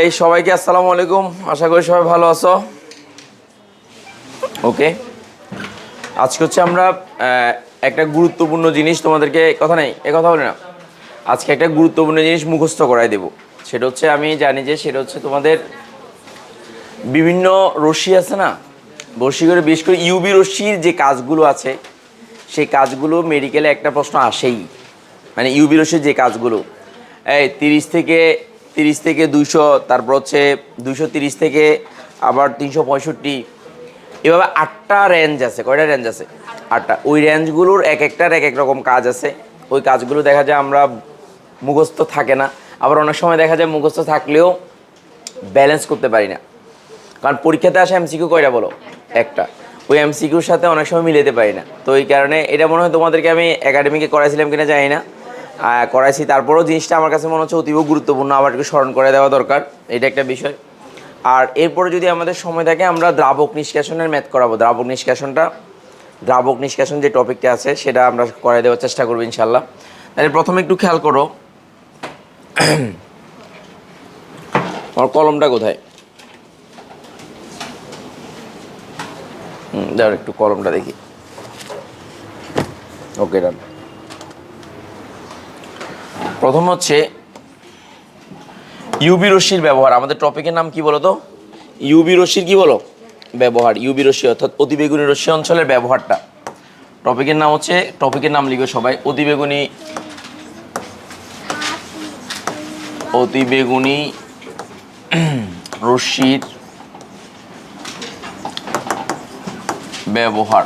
এই সবাইকে আসসালামু আলাইকুম, আশা করি সবাই ভালো আছো। ওকে, আজকে হচ্ছে আমরা একটা গুরুত্বপূর্ণ জিনিস তোমাদেরকে, কথা নেই এ কথা বলে না, আজকে একটা গুরুত্বপূর্ণ জিনিস মুখস্থ করাই দেব। সেটা হচ্ছে, আমি জানি যে সেটা হচ্ছে তোমাদের বিভিন্ন রশ্মি আছে না, রশ্মি করে বিশেষ করে ইউবি রশ্মির যে কাজগুলো আছে সেই কাজগুলো মেডিকেলে একটা প্রশ্ন আসেই। মানে ইউবি রশ্মির যে কাজগুলো, এই 30 থেকে 200, তারপর হচ্ছে 230 থেকে আবার 365, এভাবে 8টা রেঞ্জ আছে। কয়টা রেঞ্জ আছে? 8টা। ওই রেঞ্জগুলোর এক একটার এক এক রকম কাজ আছে। ওই কাজগুলো দেখা যায় আমরা মুখস্থ থাকে না, আবার অনেক সময় দেখা যায় মুখস্থ থাকলেও ব্যালেন্স করতে পারি না। কারণ পরীক্ষাতে আসে এমসিকিউ কয়টা বলো? একটা। ওই এমসিকিউর সাথে অনেক সময় মিলাতে পারি না। তো এই কারণে এটা মনে হয় তোমাদেরকে আমি একাডেমিকে করাইছিলাম কিনা জানি না, করাইছি, তারপরেও জিনিসটা আমার কাছে মনে হচ্ছে অতীব গুরুত্বপূর্ণ, আবার একটু স্মরণ করে দেওয়া দরকার, এটা একটা বিষয়। আর এরপরে যদি আমাদের সময় থাকে আমরা দ্রাবক নিষ্কাশনের ম্যাথ করাবো। দ্রাবক নিষ্কাশন যে টপিকটা আছে সেটা আমরা করে দেওয়ার চেষ্টা করবো ইনশাল্লাহ। তাহলে প্রথমে একটু খেয়াল করো, আমার কলমটা কোথায়? যাও একটু কলমটা দেখি। ওকে, ডান। প্রথম হচ্ছে ইউবি রশ্মির ব্যবহার। আমাদের টপিকের নাম কি বলো তো? ইউবি রশ্মির কি বলো? ব্যবহার। ইউবি রশ্মি অর্থাৎ অতিবেগুনি রশ্মি অঞ্চলের ব্যবহারটা। টপিকের নাম হচ্ছে, টপিকের নাম লিখো সবাই, অতিবেগুনি রশ্মির ব্যবহার।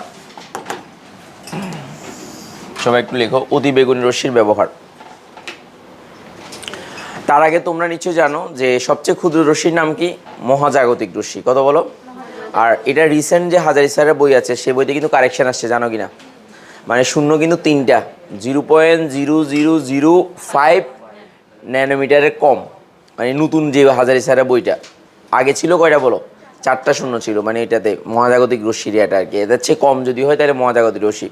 সবাই একটু লেখো অতিবেগুনি রশ্মির ব্যবহার। তার আগে তোমরা নিশ্চয়ই জানো যে সবচেয়ে ক্ষুদ্র রশ্মির নাম কি? মহাজাগতিক রশ্মি। কত বলো? আর এটা রিসেন্ট যে হাজারি স্যারের বই আছে সেই বইতে কিন্তু কারেকশন আসছে, জানো কিনা? মানে শূন্য কিন্তু 3টা, 0.0005 ন্যানোমিটারের কম। মানে নতুন যে হাজারি স্যারের বইটা, আগে ছিল কয়টা বলো? 4টা শূন্য ছিল। মানে এটাতে মহাজাগতিক রশ্মির এটা আর কি, এদের চেয়ে কম যদি হয় তাহলে মহাজাগতিক রশ্মি।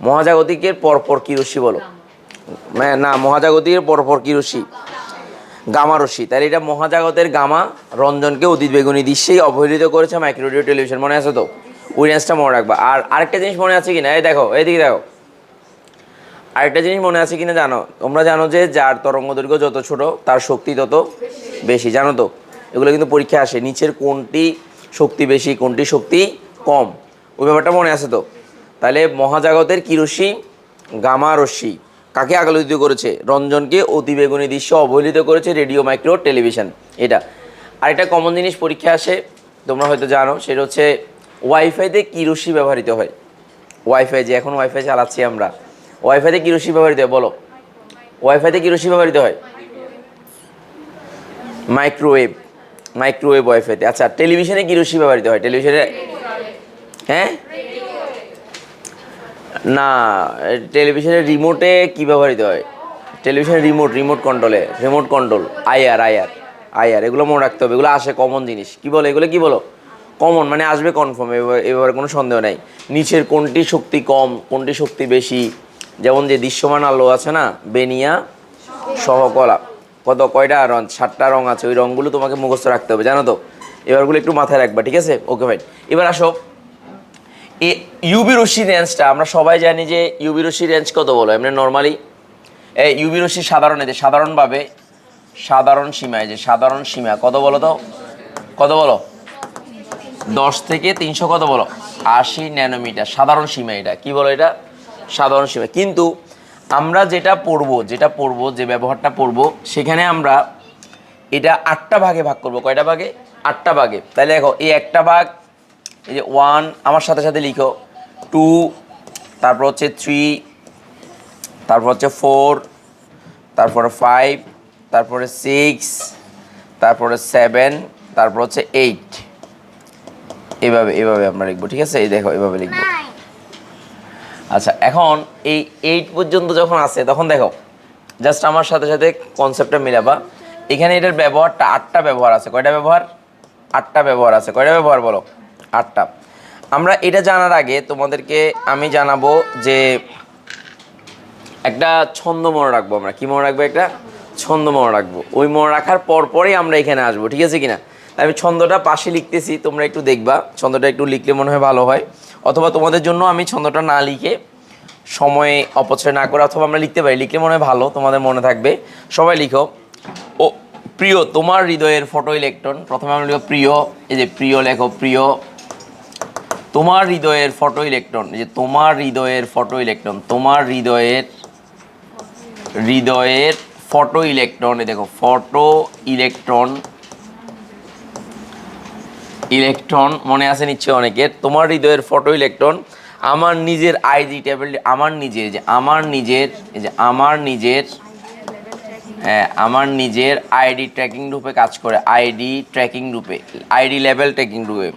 মহাজাগতিকের পরপর কি রশ্মি বলো? না, মহাজাগতিকের পরপর কি রশ্মি? গামা রশ্মি। তাহলে এটা মহাজাগতের গামা রঞ্জনকে অতীত বেগুনি দৃশ্যেই অবহেলিত করেছে মাইক্রো রেডিও টেলিভিশন। মনে আছে তো? ওই রেঞ্জটা মনে রাখবা। আর আরেকটা জিনিস মনে আছে কিনা, এই দেখো, এইদিকে দেখো, আরেকটা জিনিস মনে আছে কিনা জানো? তোমরা জানো যে যার তরঙ্গ দৈর্ঘ্য যত ছোট তার শক্তি তত বেশি, জানো তো? এগুলো কিন্তু পরীক্ষা আসে, নিচের কোনটি শক্তি বেশি কোনটি শক্তি কম, ওই ব্যাপারটা মনে আছে তো? তাহলে মহাজাগতের কি রশ্মি? গামা রশ্মি। কাকে আলোকিত করেছে? রঞ্জনকে অতিবেগুনি দৃশ্য অবহেলিত করেছে রেডিও মাইক্রো টেলিভিশন। এটা আরেকটা কমন জিনিস পরীক্ষা আসে, তোমরা হয়তো জানো, সেটা হচ্ছে ওয়াইফাইতে কি রশ্মি ব্যবহৃত হয়? ওয়াইফাই, যে এখন ওয়াইফাই চালাচ্ছি আমরা, ওয়াইফাইতে কি রশ্মি ব্যবহৃত হয় বলো? ওয়াইফাইতে কি রশ্মি ব্যবহৃত হয়? মাইক্রোওয়েভ। মাইক্রোওয়েভ ওয়াইফাইতে। আচ্ছা, টেলিভিশনে কি রশ্মি ব্যবহৃত হয়? টেলিভিশনে, হ্যাঁ, না, টেলিভিশনের রিমোটে কি ব্যবহৃত হয়? টেলিভিশনের রিমোট কন্ট্রোল, আইআর। এগুলো মনে রাখতে হবে, এগুলো আসে কমন জিনিস। কি বলো এগুলো? কি বলো? কমন মানে আসবে কনফার্ম, এবার কোনো সন্দেহ নাই। নিচের কোনটি শক্তি কম কোনটি শক্তি বেশি, যেমন যে দৃশ্যমান আলো আছে না, বেনিয়া সহকলা, কয়টা রং? 7টা রং আছে। ওই রঙগুলো তোমাকে মুখস্থ রাখতে হবে, জানো তো? এবারগুলো একটু মাথায় রাখবা, ঠিক আছে? ওকে ভাই, এবার আসো, এ ইউবি রশ্মির রেঞ্জটা আমরা সবাই জানি যে ইউবি রশ্মির রেঞ্জ কত বলো? এমনি নর্মালি এই ইউবি রশ্মির সাধারণ, এই যে সাধারণভাবে সাধারণ সীমা, এই যে সাধারণ সীমা কত বলো তো? কত বলো? 10 থেকে 300 কত বলো? 80 ন্যানোমিটার সাধারণ সীমা। এটা কি বলো? এটা সাধারণ সীমা। কিন্তু আমরা যেটা পড়বো যে ব্যবহারটা পড়বো, সেখানে আমরা এটা 8টা ভাগে ভাগ করবো। কয়টা ভাগে? 8টা ভাগে। তাহলে দেখো, এই একটা ভাগ, এই যে 1, আমার সাথে সাথে লিখো, 2, তারপর হচ্ছে 3, তারপর হচ্ছে 4, তারপরে 5, তারপরে 6, তারপরে 7, তারপর হচ্ছে 8। এভাবে আমরা লিখবো, ঠিক আছে? এই দেখো, এভাবে লিখবো। আচ্ছা, এখন এই 8 পর্যন্ত যখন আসে তখন দেখো, জাস্ট আমার সাথে সাথে কনসেপ্টটা মিলাবা। এখানে এটার ব্যবহারটা 8টা ব্যবহার আছে। কয়টা ব্যবহার? 8টা ব্যবহার আছে। কয়টা ব্যবহার বলো? 8টা। আমরা এটা জানার আগে তোমাদেরকে আমি জানাবো যে একটা ছন্দ মনে রাখবো আমরা, কি মনে রাখবো? একটা ছন্দ মনে রাখবো। ওই মনে রাখার পরই আমরা এখানে আসবো, ঠিক আছে কিনা? তাই আমি ছন্দটা পাশে লিখতেছি, তোমরা একটু দেখবা, ছন্দটা একটু লিখলে মনে হয় ভালো হয়। অথবা তোমাদের জন্য আমি ছন্দটা না লিখে সময় অপচয় না করে অথবা আমরা লিখতে পারি, লিখলে মনে হয় ভালো, তোমাদের মনে থাকবে। সবাই লিখো। ও প্রিয়, তোমার হৃদয়ের ফটো ইলেকট্রন। প্রথমে আমরা লিখো প্রিয়, এই যে প্রিয় লেখো, প্রিয় তোমার হৃদয়ের ফটো ইলেকট্রন, এই যে তোমার হৃদয়ের ফটো ইলেকট্রন, তোমার হৃদয়ের ফটো ইলেকট্রন, এই দেখো ফটো ইলেকট্রন, ইলেকট্রন মনে আছে নিশ্চয় অনেকের। তোমার হৃদয়ের ফটো ইলেকট্রন আমার নিজের আইডি টেবিল, আমার নিজের, যে আমার নিজের, এই যে আমার নিজের, হ্যাঁ আমার নিজের আইডি ট্র্যাকিং রূপে কাজ করে, আইডি ট্র্যাকিং রূপে, আইডি লেভেল ট্র্যাকিং রূপে,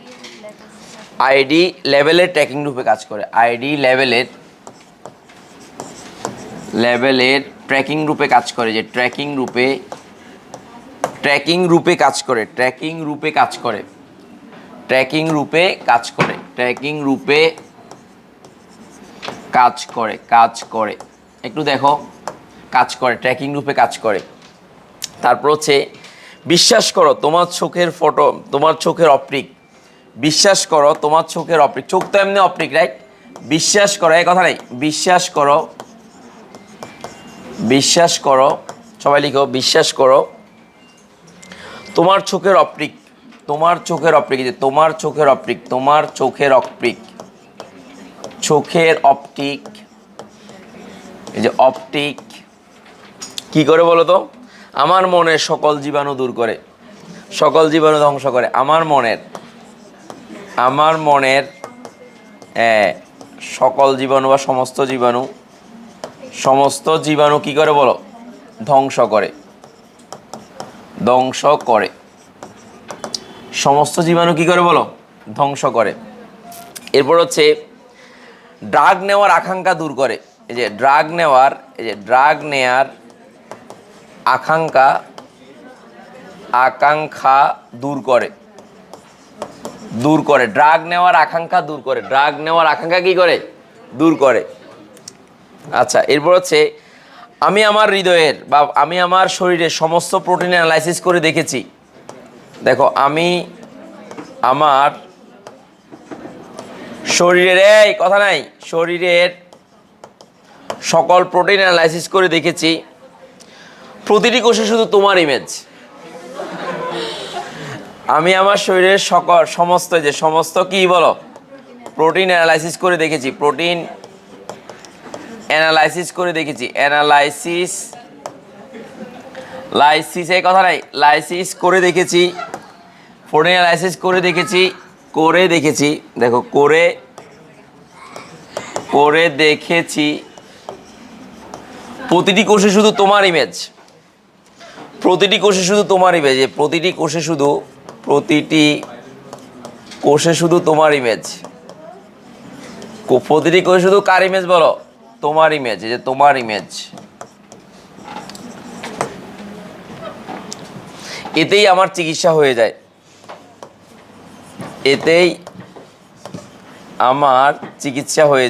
আইডি লেভেলের ট্র্যাকিং রূপে কাজ করে, আইডি লেভেলের ট্র্যাকিং রূপে কাজ করে, যে ট্র্যাকিং রূপে কাজ করে, ট্র্যাকিং রূপে কাজ করে, ট্র্যাকিং রূপে কাজ করে, ট্র্যাকিং রূপে কাজ করে, একটু দেখো, কাজ করে, ট্র্যাকিং রূপে কাজ করে। তারপর হচ্ছে বিশ্বাস করো তোমার চোখের ফটো, তোমার চোখের অপটিক, বিশ্বাস করো তোমার চোখের অপটিক, চোখ তো এমনি অপটিক, রাইট? বিশ্বাস করো, এই কথা নেই, বিশ্বাস করো, বিশ্বাস করো, সবাই লিখো, বিশ্বাস করো তোমার চোখের অপটিক, তোমার চোখের অপটিক, যে তোমার চোখের অপটিক, তোমার চোখের অপটিক, চোখের অপটিক, এই যে অপটিক কি করে বলো তো? আমার মনের সকল জীবাণু দূর করে, সকল জীবাণু ধ্বংস করে, আমার মনের সকল জীবাণু বা সমস্ত জীবাণু কি করে বলো? ধ্বংস করে, সমস্ত জীবাণু কি করে বলো? ধ্বংস করে। এরপর হচ্ছে ড্রাগ নেওয়ার আকাঙ্ক্ষা দূর করে, এই যে ড্রাগ নেওয়ার আকাঙ্ক্ষা দূর করে, ড্রাগ নেওয়ার আকাঙ্ক্ষা দূর করে, ড্রাগ নেওয়ার আকাঙ্ক্ষা কি করে? দূর করে। আচ্ছা, এরপর হচ্ছে আমি আমার হৃদয়ের বা আমি আমার শরীরের সমস্ত প্রোটিন অ্যানালাইসিস করে দেখেছি। দেখো, আমি আমার শরীরের, এই কথা নাই, শরীরের সকল প্রোটিন অ্যানালাইসিস করে দেখেছি, প্রতিটি কোষে শুধু তোমার ইমেজ। আমি আমার শরীরের সমস্ত কি বলো? প্রোটিন অ্যানালাইসিস করে দেখেছি, প্রোটিন অ্যানালাইসিস করে দেখেছি, লাইসিস, এই কথা নাই, লাইসিস করে দেখেছি, প্রোটিন অ্যানালাইসিস করে দেখেছি, দেখো করে দেখেছি, প্রতিটি কোষে শুধু তোমার ইমেজ, প্রতিটি কোষে শুধু তোমার ইমেজ, প্রতিটি কোষে শুধু তোমার ইমেজ, প্রতিটি কোষে শুধু কার ইমেজ বলো? তোমার ইমেজ, যে তোমার ইমেজ। এতেই আমার চিকিৎসা হয়ে যায়, এতেই আমার চিকিৎসা হয়ে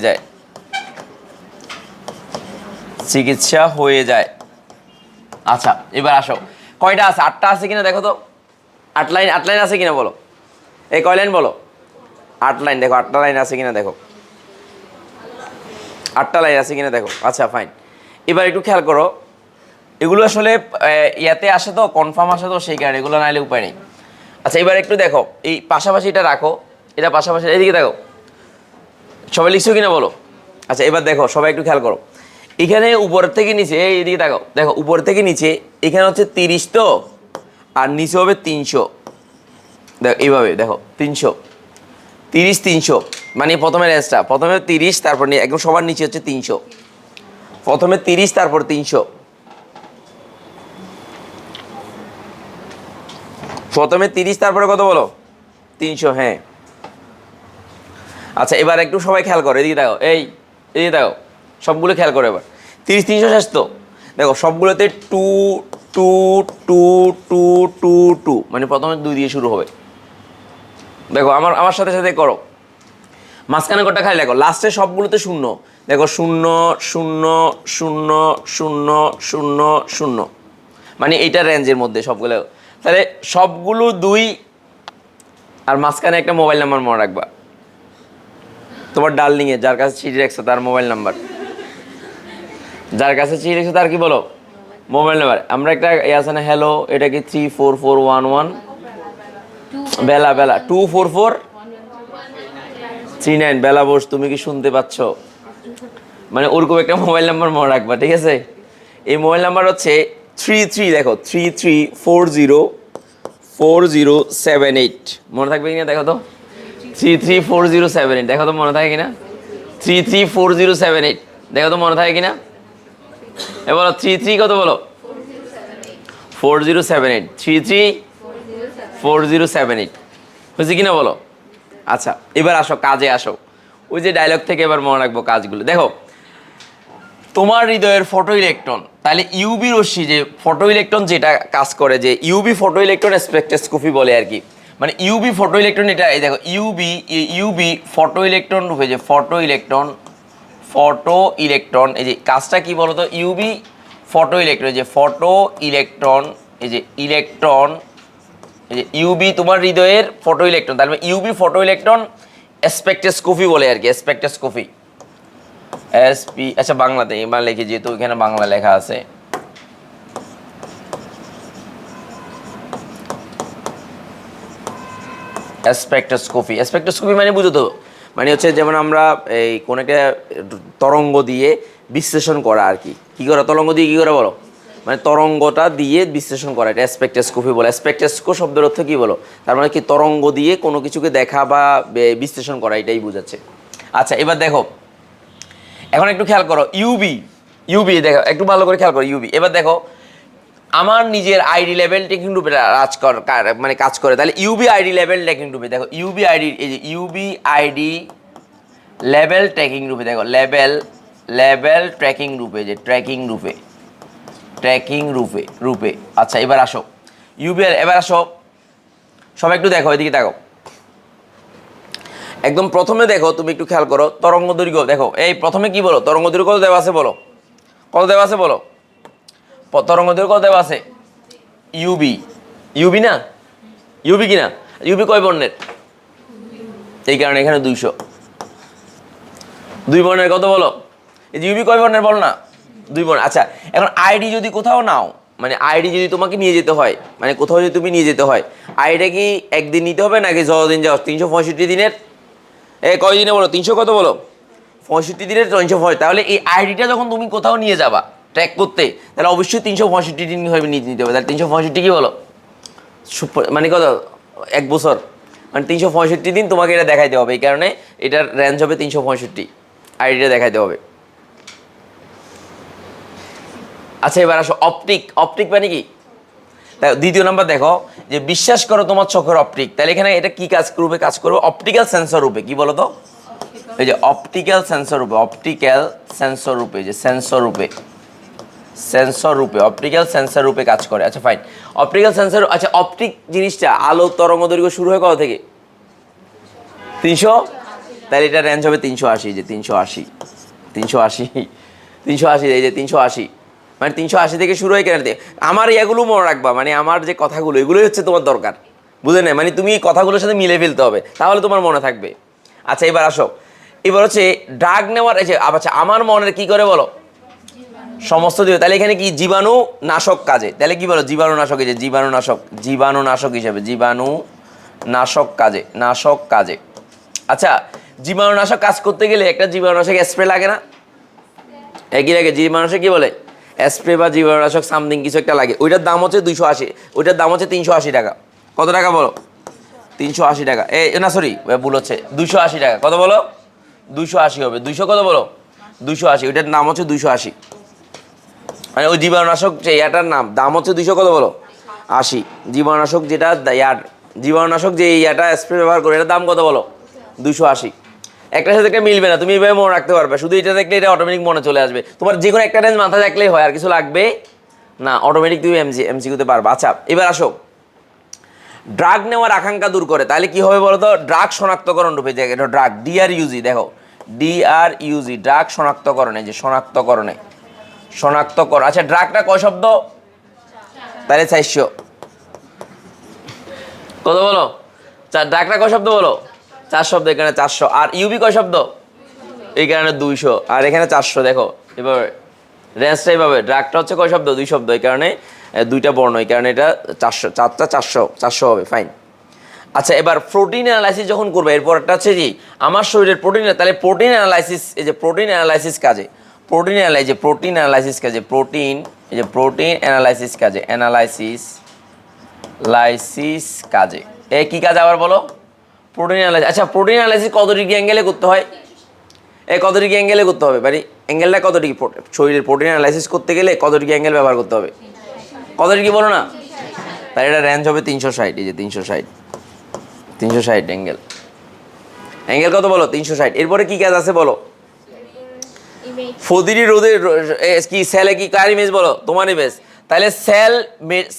যায়, আচ্ছা, এবার আসো, কয়টা আছে? 8টা আছে কিনা দেখো তো, 8 লাইন আছে কিনা বলো, এই কয় লাইন বলো? 8 লাইন, দেখো 8টা লাইন আছে কিনা দেখো, 8টা লাইন আছে কিনা দেখো। আচ্ছা, ফাইন। এবার একটু খেয়াল করো, এগুলো আসলে ইয়াতে আসে তো, কনফার্ম আসে তো, সেই কারণে এগুলো নাইলে উপায় নেই। আচ্ছা, এবার একটু দেখো, এই পাশাপাশি এটা রাখো, এটা পাশাপাশি, এইদিকে দেখো, সবাই লিখছো কিনা বলো। আচ্ছা, এবার দেখো, সবাই একটু খেয়াল করো, এখানে উপর থেকে নিচে, এইদিকে দেখো, দেখো উপর থেকে নিচে, এখানে হচ্ছে 30 তো, আর নিচে হবে 300, দেখো এইভাবে, দেখো 300, 300, মানে প্রথমে রেঞ্জটা, প্রথমে 30, তারপর একদম সবার নিচে হচ্ছে 300, প্রথমে 30, তারপর 300, প্রথমে 30, তারপরে কত বলো? 300, হ্যাঁ। আচ্ছা, এবার একটু সবাই খেয়াল করো, এদিকে দেখো, এদিকে দেখো, সবগুলো খেয়াল করো। এবার 30, 300 শেষ তো, দেখো সবগুলোতে 2 2 2 2 2 2, মানে প্রথমে 2 দিয়ে শুরু হবে। দেখো আমার সাথে সাথে করো, মাঝখানে কটা খালি লেখো, লাস্টে সবগুলোতে শূন্য। দেখো 0 0 0 0 0 মানে এইটা রেঞ্জের মধ্যে সবগুলো। তাহলে সবগুলো 2 আর মাঝখানে একটা মোবাইল নাম্বার মনে রাখবা, তোমার ডার্লিংয়ে যার কাছে চিঠি রাখছো তার মোবাইল নাম্বার, যার কাছে চিঠি রাখছো তার কি বলো মোবাইল নাম্বার। আমরা একটা আছে না হ্যালো, এটা কি 34411 বেলা 24439 বেলা বস, তুমি কি শুনতে পাচ্ছ? মানে ওরকম একটা মোবাইল নাম্বার মনে রাখবা, ঠিক আছে? এই মোবাইল নাম্বার হচ্ছে 33, দেখো 33404078, মনে থাকবে কিনা দেখো তো, 334078 দেখো তো মনে থাকে কিনা, 334078 দেখো তো মনে থাকে কিনা, এ বলো 33 কত বলো 4078, 334078 হয়েছে কিনা বলো। আচ্ছা এবার আসো কাজে আসো, ওই যে ডায়লগ থেকে এবার মনে রাখবো কাজগুলো। দেখো তোমার হৃদয়ের ফটো ইলেকট্রন, তাহলে ইউবি রশ্মি যে ফটো ইলেকট্রন যেটা কাজ করে, যে ইউবি ফটো ইলেকট্রন স্পেকট্রোস্কোপি বলে আর কি, মানে ইউবি ফটো ইলেকট্রন এটা, এই দেখো ইউবি ফটো ইলেকট্রন রূপে, যে ফটো ইলেকট্রন এই যে কাজটা কি বলতো, ইউবি ফটো ইলেকট্রন, যে ফটো ইলেকট্রন এই যে ইলেকট্রন, এই যে ইউবি তোমার হৃদয়ের ফটো ইলেকট্রন, তাহলে ইউবি ফটো ইলেকট্রন স্পেকট্রোস্কোপি বলে আর কি, স্পেকট্রোস্কোপি এসপি। আচ্ছা বাংলাতে এবার লিখি, যেহেতু এখানে বাংলা লেখা আছে, স্পেকট্রোস্কোপি মানে বুঝো তো, মানে হচ্ছে যেমন আমরা এই কোন একটা তরঙ্গ দিয়ে বিশ্লেষণ করা আর কি, কী করা তরঙ্গ দিয়ে কী করে বলো, মানে তরঙ্গটা দিয়ে বিশ্লেষণ করা, এটা স্পেকট্রোস্কোপি বলে। স্পেকট্রোস্কোপ শব্দের অর্থ কী বলো, তার মানে কি তরঙ্গ দিয়ে কোনো কিছুকে দেখা বা বিশ্লেষণ করা, এটাই বোঝাচ্ছে। আচ্ছা এবার দেখো, এখন একটু খেয়াল করো ইউবি দেখো একটু ভালো করে খেয়াল করো ইউবি। এবার দেখো আমার নিজের আইডি লেভেল টেকিং রূপে মানে কাজ করে, তাহলে ইউবি আইডি লেভেল টেকিং রূপে, দেখো ইউবি আইডি, এই যে ইউবি আইডি লেভেল ট্র্যাকিং রূপে, দেখো লেভেল ট্র্যাকিং রূপে, যে ট্র্যাকিং রূপে। আচ্ছা এবার আসো ইউবি, এবার আসো সবাই একটু দেখো, এদিকে দেখো, একদম প্রথমে দেখো তুমি একটু খেয়াল করো তরঙ্গ দৈর্ঘ্য, দেখো এই প্রথমে কি বলো তরঙ্গ দৈর্ঘ্য কত দেওয়া আছে বলো, কত দেওয়া আছে বলো, তরঙ্গ দৈর্ঘ্য কত দেওয়া আছে, ইউবি না, ইউবি কিনা, ইউবি কয় বর্ণের, এই কারণে এখানে 200, 2 বর্ণের কত বলো, এই যে ইউবি কয় বর্ণের বল না, 2 বর্ণ। আচ্ছা এখন আইডি যদি কোথাও নাও, মানে আইডি যদি তোমাকে নিয়ে যেতে হয়, মানে কোথাও যদি তুমি নিয়ে যেতে হয়, আইডিটা কি একদিন নিতে হবে নাকি যতদিন যাও, 365 দিনের, কয় দিনে বলো 300 কত বলো 65 দিনের 365, তাহলে এই আইডিটা যখন তুমি কোথাও নিয়ে যাবা ট্র্যাক করতে, তাহলে অবশ্যই 365 দিন হবে নিতে হবে, তাহলে 365 কি বলো মানে কত 1 বছর, মানে 365 দিন তোমাকে এটা দেখাইতে হবে, এই কারণে এটার রেঞ্জ হবে 365, আইডিটা দেখাইতে হবে। আচ্ছা এবার আসো অপটিক মানে কি, দ্বিতীয় নাম্বার দেখো যে বিশ্বাস করো তোমার চোখের অপটিক, তাহলে এখানে এটা কি রূপে কাজ করবে, অপটিক্যাল সেন্সর রূপে, কি বলো তো, এই যে অপটিক্যাল সেন্সর রূপে, যে সেন্সর রূপে অপটিক্যাল সেন্সর রূপে কাজ করে। আচ্ছা ফাইন, অপটিক্যাল সেন্সর, আচ্ছা অপটিক জিনিসটা আলো তরঙ্গ দৈর্ঘ্য শুরু হয় কত থেকে, 300, তাহলে এটা রেঞ্জ হবে 380, যে 380 এই যে 380, মানে 380 থেকে শুরু হয় কেন, আমার এগুলো মনে রাখবা, মানে আমার যে কথাগুলো এগুলোই হচ্ছে তোমার দরকার, বুঝে না, মানে তুমি এই কথাগুলোর সাথে মিলে ফেলতে হবে, তাহলে তোমার মনে থাকবে। আচ্ছা এবার আসো, এবার হচ্ছে ড্রাগ নেওয়ার, এই যে আচ্ছা আমার মনের কি করে বলো সমস্ত দিবে, তাহলে এখানে কি জীবাণু নাশক কাজে, তাহলে কি বলো জীবাণুনাশক, এই যে জীবাণুনাশক হিসেবে জীবাণুনাশক কাজে। আচ্ছা জীবাণুনাশক কাজ করতে গেলে একটা জীবাণুনাশক স্প্রে লাগে না, একই লাগে, জীবাণুনাশক কি বলে স্প্রে বা জীবাণুনাশক সামথিং কিছু একটা লাগে, ওইটার দাম হচ্ছে 280, ওইটার দাম হচ্ছে 380 টাকা, কত টাকা বলো 380 টাকা, না সরি ভুল হচ্ছে 280 টাকা, কত বলো 280 হবে, 200 কত বলো 280, ওইটার নাম হচ্ছে 280, মানে ওই জীবাণুনাশক যে ইয়াটার দাম হচ্ছে 200 কত বলো 80, জীবাণুনাশক যেটা জীবাণুনাশক যে ইয়াটা স্প্রে ব্যবহার করে এটার দাম কত বলো 280, একটার সাথে একটা মিলবে না, তুমি এইভাবে মনে রাখতে পারবে, শুধু এটা দেখলে এটা অটোমেটিক মনে চলে আসবে, তোমার যে কোনো একটা রেঞ্জ মাথায় রাখলেই হয়, আর কিছু লাগবে না, অটোমেটিক তুমি এমসিকিউতে পারবে। আচ্ছা এবার আসো ড্রাগ নেওয়ার আকাঙ্ক্ষা দূর করে, তাহলে কি হবে বলো তো, ড্রাগ শনাক্তকরণ রূপে, এটা ড্রাগ ডিআরইউজি, দেখো DRUG, ড্রাগ শনাক্তকরণে, যে শনাক্তকরণে, শনাক্তকরণ। আচ্ছা ড্রাগটা কয় শব্দ? তাহলে 400। কত বলো? ড্রাগটা কয় শব্দ বলো? 4 শব্দ, এখানে 400। আর ইউবি কয় শব্দ? এই কারণে 200, আর এখানে 400। দেখো এভাবে রেঞ্জটা এইভাবে, ড্রাগটা হচ্ছে কয় শব্দ? 2 শব্দ, এই কারণে 2টা বর্ণ, এই কারণে এটা 400, 4টা 400 হবে, ফাইন। আচ্ছা এবার প্রোটিন অ্যানালাইসিস যখন করবে, এরপর একটা হচ্ছে যে আমার শরীরের প্রোটিন, তাহলে প্রোটিন অ্যানালাইসিস, এই যে প্রোটিন অ্যানালাইসিস কাজে, প্রোটিন অ্যানালাইসিস, প্রোটিন অ্যানালাইসিস কাজে, প্রোটিন, এই যে প্রোটিন অ্যানালাইসিস কাজে, লাইসিস কাজে, কি কাজ আবার বলো? Protein analysis. আচ্ছা প্রোটিন অ্যানালাইসিস কত ডিগ্রি অ্যাঙ্গেলে করতে হয়? কত ডিগ্রি অ্যাঙ্গেলে করতে হবে? মানে অ্যাঙ্গেলটা কত ডিগ্রি? শরীরের প্রোটিন অ্যানালাইসিস করতে গেলে কত ডিগ্রি অ্যাঙ্গেল ব্যবহার করতে হবে? কত ডিগ্রি বলো না? তাহলে এটা রেঞ্জ হবে 360, এই যে 360 অ্যাঙ্গেল। অ্যাঙ্গেল কত বলো? 360। এরপরে কি কাজ আছে বলো? ফদিরি রোদের কি সেলে কি কার ইমেজ বলো? তোমার ইমেজ। তাহলে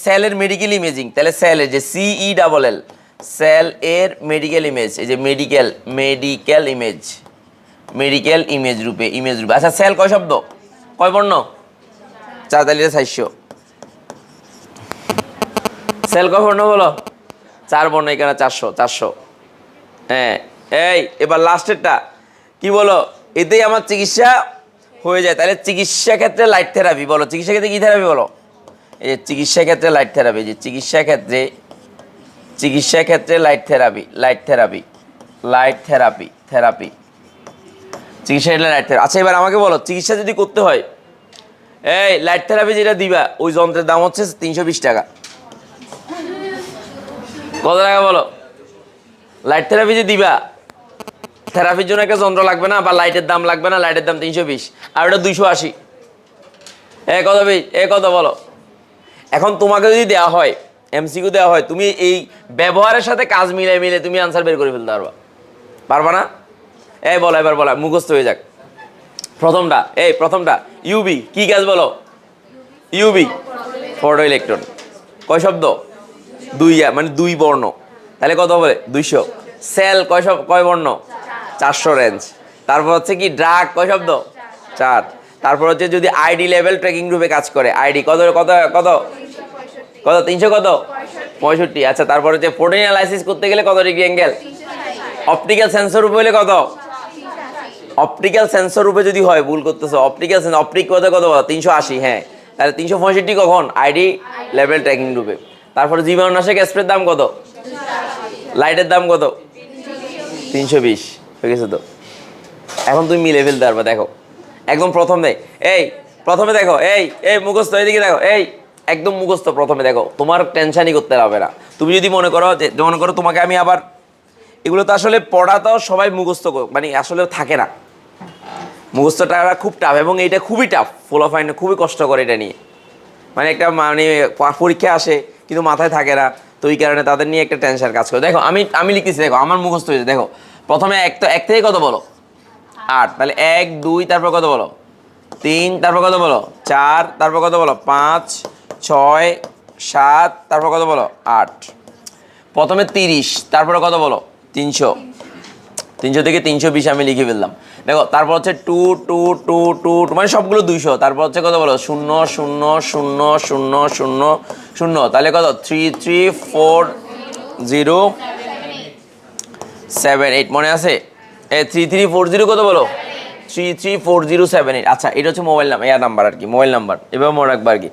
সেলের মেডিকেল ইমেজিং, তাহলে সেলের যে CELL, সেল এর মেডিকেল ইমেজ, এই যে মেডিকেল ইমেজ রূপে, আচ্ছা সেল কয় শব্দ? কয় বর্ণ? 4, তাহলে 400। সেল কয় বর্ণ বলো? 4 বর্ণ, এখানে 400। হ্যাঁ এই এবার লাস্টেরটা কি বলো? এতেই আমার চিকিৎসা হয়ে যায়। তাহলে চিকিৎসা ক্ষেত্রে লাইট থেরাপি বলো। চিকিৎসা ক্ষেত্রে কি থেরাপি বলো? এই যে চিকিৎসা ক্ষেত্রে লাইট থেরাপি, যে চিকিৎসা ক্ষেত্রে লাইট থেরাপি, চিকিৎসা ক্ষেত্রে লাইট থেরাপি। আচ্ছা এবার আমাকে বলো, চিকিৎসা যদি করতে হয়, এই লাইট থেরাপি যেটা দিবা, ওই যন্ত্রের দাম হচ্ছে 320 টাকা। কত টাকা বলো? লাইট থেরাপি যে দিবা, থেরাপির জন্য একটা যন্ত্র লাগবে না, বা লাইটের দাম লাগবে না, লাইটের দাম 320, আর ওটা 280। কত বলো? এখন তোমাকে যদি দেওয়া হয়, MCQ দেওয়া হয়, তুমি এই ব্যবহারের সাথে কাজ মিলে তুমি আনসার বের করে ফেলতে পারবা না? বলো, এবার বলো, মুখস্থ হয়ে যাক। প্রথমটা ইউবি, কি কাজ বলো? ইউবি ফটো ইলেকট্রন, কয় শব্দ? 2, মানে 2 বর্ণ, তাহলে কত বলে? 200। সেল কয় বর্ণ? 400 রেঞ্জ। তারপর হচ্ছে কি ড্রাগ কয় শব্দ? 4। তারপর হচ্ছে যদি আইডি লেভেল ট্র্যাকিং গ্রুপে কাজ করে, আইডি কত 300 কত? 65। আচ্ছা তারপর হচ্ছে প্রোটিন অ্যানালাইসিস করতে গেলে কত ডিগ্রি অ্যাঙ্গেল? অপটিক্যাল সেন্সর রূপে হলে কত? অপটিক্যাল সেন্সর রূপে যদি হয়, ভুল করতেছো, অপটিক কত 380। হ্যাঁ তাহলে 365 কখন? আইডি লেভেল ট্র্যাকিং গ্রুপে। তারপরে জীবাণুনাশক স্প্রের দাম কত? লাইটের দাম কত? 320 হয়ে গেছে তো। এখন তুমি মিলে ফেলতে পারবা। দেখো একদম প্রথমে দেখো, মুখস্থ, এইদিকে দেখো, একদম মুখস্থ প্রথমে দেখো, তোমার টেনশনই করতে হবে না। তুমি যদি মনে করো তোমাকে আমি আবার, এগুলো তো আসলে পড়াটাও সবাই মুখস্থ মানে আসলে থাকে না, মুখস্থটা খুব টাফ, এবং এইটা খুবই টাফ, ফলাফল খুবই কষ্ট করে এটা নিয়ে, মানে একটা পরীক্ষা আসে কিন্তু মাথায় থাকে না, তো এই কারণে তাদের নিয়ে একটা টেনশন কাজ করে। দেখো আমি লিখতেছি, দেখো আমার মুখস্থ হয়েছে। দেখো প্রথমে এক থেকে কত বলো? 8, তাহলে 1 2, তারপর কত বলো? 3, তারপর কত বলো? 4, তারপর কত বলো? 5 6 7, তারপর কত বলো? 8। প্রথমে 30, তারপরে কত বলো? 300 থেকে 320 আমি লিখে ফেললাম। দেখো তারপর হচ্ছে 2 2 2 2, মানে সবগুলো 200। তারপর হচ্ছে কত বলো? 0 0 0 0 0 0, তাহলে কত? 3 3 4 0 7 8, মনে আছে? 3 3 4 0 কত বলো? 3 3 4 0 7 8। আচ্ছা এটা হচ্ছে মোবাইল নাম্বার আর কি, মোবাইল নাম্বার এভাবে মনে রাখবা আর কি।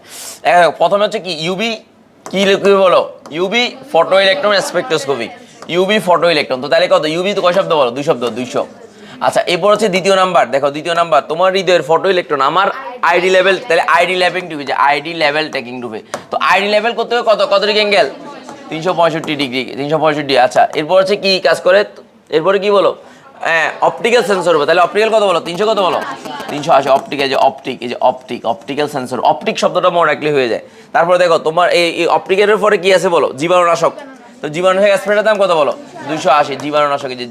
প্রথমে হচ্ছে কি ইউবি, কি লিখবে বলো? UV photoelectron spectroscopy, UV photoelectron. তো তাহলে কত? ইউবি তো কয় শব্দ বলো? 2 শব্দ, 200। আচ্ছা এরপর হচ্ছে দ্বিতীয় নাম্বার, দেখো দ্বিতীয় নাম্বার তোমার হৃদয়ের ফটো ইলেকট্রন, আমার আইডি লেভেল, তাহলে আইডি লেভেল টু, যে আইডি লেভেল ট্র্যাকিং রূপে, তো আইডি লেভেল করতে হবে কত ডিগ্রি অ্যাঙ্গেল? 365 ডিগ্রি, 365। আচ্ছা এরপর হচ্ছে কি কাজ করে? এরপরে কি বলো? অপটিক্যাল সেন্সর হবে, তাহলে অপটিক্যাল কত বলো? 300 কত বলো? 380। অপটিক্যাল সেন্সর, অপটিক শব্দটা মনে রাখলে হয়ে যায়। তারপরে দেখো তোমার এই অপটিক্যালের পরে কি আছে বলো? জীবাণুনাশক, তো জীবাণুনাশক স্প্রেটার দাম কত বলো? 280। জীবাণুনাশক, যে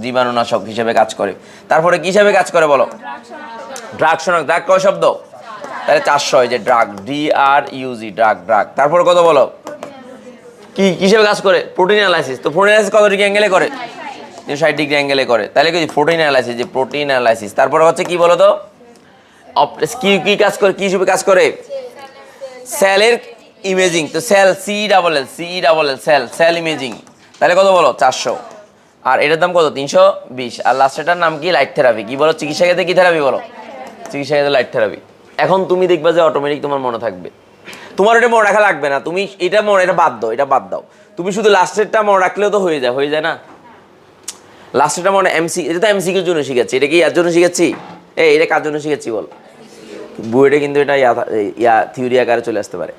জীবাণুনাশক হিসেবে কাজ করে। তারপরে কি হিসেবে কাজ করে বলো? ড্রাগ শনাক্ত, ড্রাগ কয় শব্দ? তাহলে 400, যে ড্রাগ, DRUG, ড্রাগ। তারপরে কত বলো? কি হিসেবে কাজ করে? প্রোটিন অ্যানালাইসিস, তো প্রোটিন অ্যানালাইসিস কত ডিগ্রি অ্যাঙ্গেলে করে? 360 ডিগ্রি অ্যাঙ্গেলে করে, তাহলে কি প্রোটিন অ্যানালাইসিস, যে প্রোটিন অ্যানালাইসিস। তারপরে হচ্ছে কি বলো তো, কি কি কাজ করে, কি হিসেবে কাজ করে, সেলের ইমেজিং। তো সেল CELL সেল ইমেজিং, তাহলে কত বলো 400, আর এটার দাম কত 320। আর লাস্টেরটার নাম কি লাইট থেরাপি। কি বলো, চিকিৎসা ক্ষেত্রে কি থেরাপি বলো, চিকিৎসা ক্ষেত্রে লাইট থেরাপি। এখন তুমি দেখবা যে অটোমেটিক তোমার মনে থাকবে, তোমার এটা মনে রাখা লাগবে না, তুমি এটা এটা বাদ দাও, তুমি শুধু লাস্টেরটা মনে রাখলেও তো হয়ে যায় না। লাস্টেরটা মনে এটা তো এমসিকিউর জন্য শিখাচ্ছি, এটা কি ইয়ার জন্য শিখাচ্ছি, এটা কার জন্য শিখাচ্ছি বল। বুয়েটে কিন্তু এটা থিওরি আকারে চলে আসতে পারে।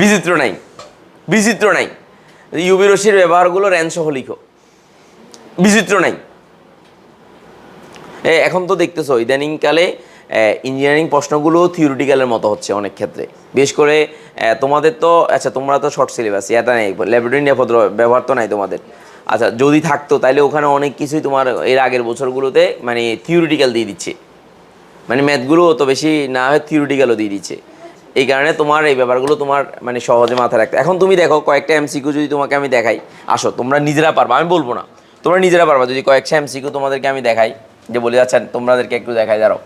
বিচিত্র নাই। ইউভি রশ্মির ব্যবহারগুলো রেঞ্জ সহ লিখো, বিচিত্র নাই। এখন তো দেখতেছো ইদানিংকালে ইঞ্জিনিয়ারিং প্রশ্নগুলো থিওরিটিক্যালের মতো হচ্ছে অনেক ক্ষেত্রে। বিশেষ করে তোমাদের তো আচ্ছা, তোমরা তো শর্ট সিলেবাস, এটা নেই, ল্যাবরেটরি নিরাপত্তা ব্যবহার তো নাই তোমাদের। আচ্ছা, যদি থাকতো তাহলে ওখানে অনেক কিছুই তোমার এর আগের বছরগুলোতে মানে থিওরিটিক্যাল দিয়ে দিচ্ছে, মানে ম্যাথগুলো অত বেশি না হয় থিওরিটিক্যালও দিয়ে দিচ্ছে। এই কারণে তোমার এই ব্যাপারগুলো তোমার মানে সহজে মাথায় রাখতে। এখন তুমি দেখো কয়েকটা এমসিকিউ যদি তোমাকে আমি দেখাই, আসো তোমরা নিজেরা পারবা, আমি বলবো না, তোমরা নিজেরা পারবা। যদি কয়েকটা এমসিকিউ তোমাদেরকে আমি দেখাই, যে বলে যাচ্ছেন তোমাদেরকে একটু দেখাই, দাঁড়াও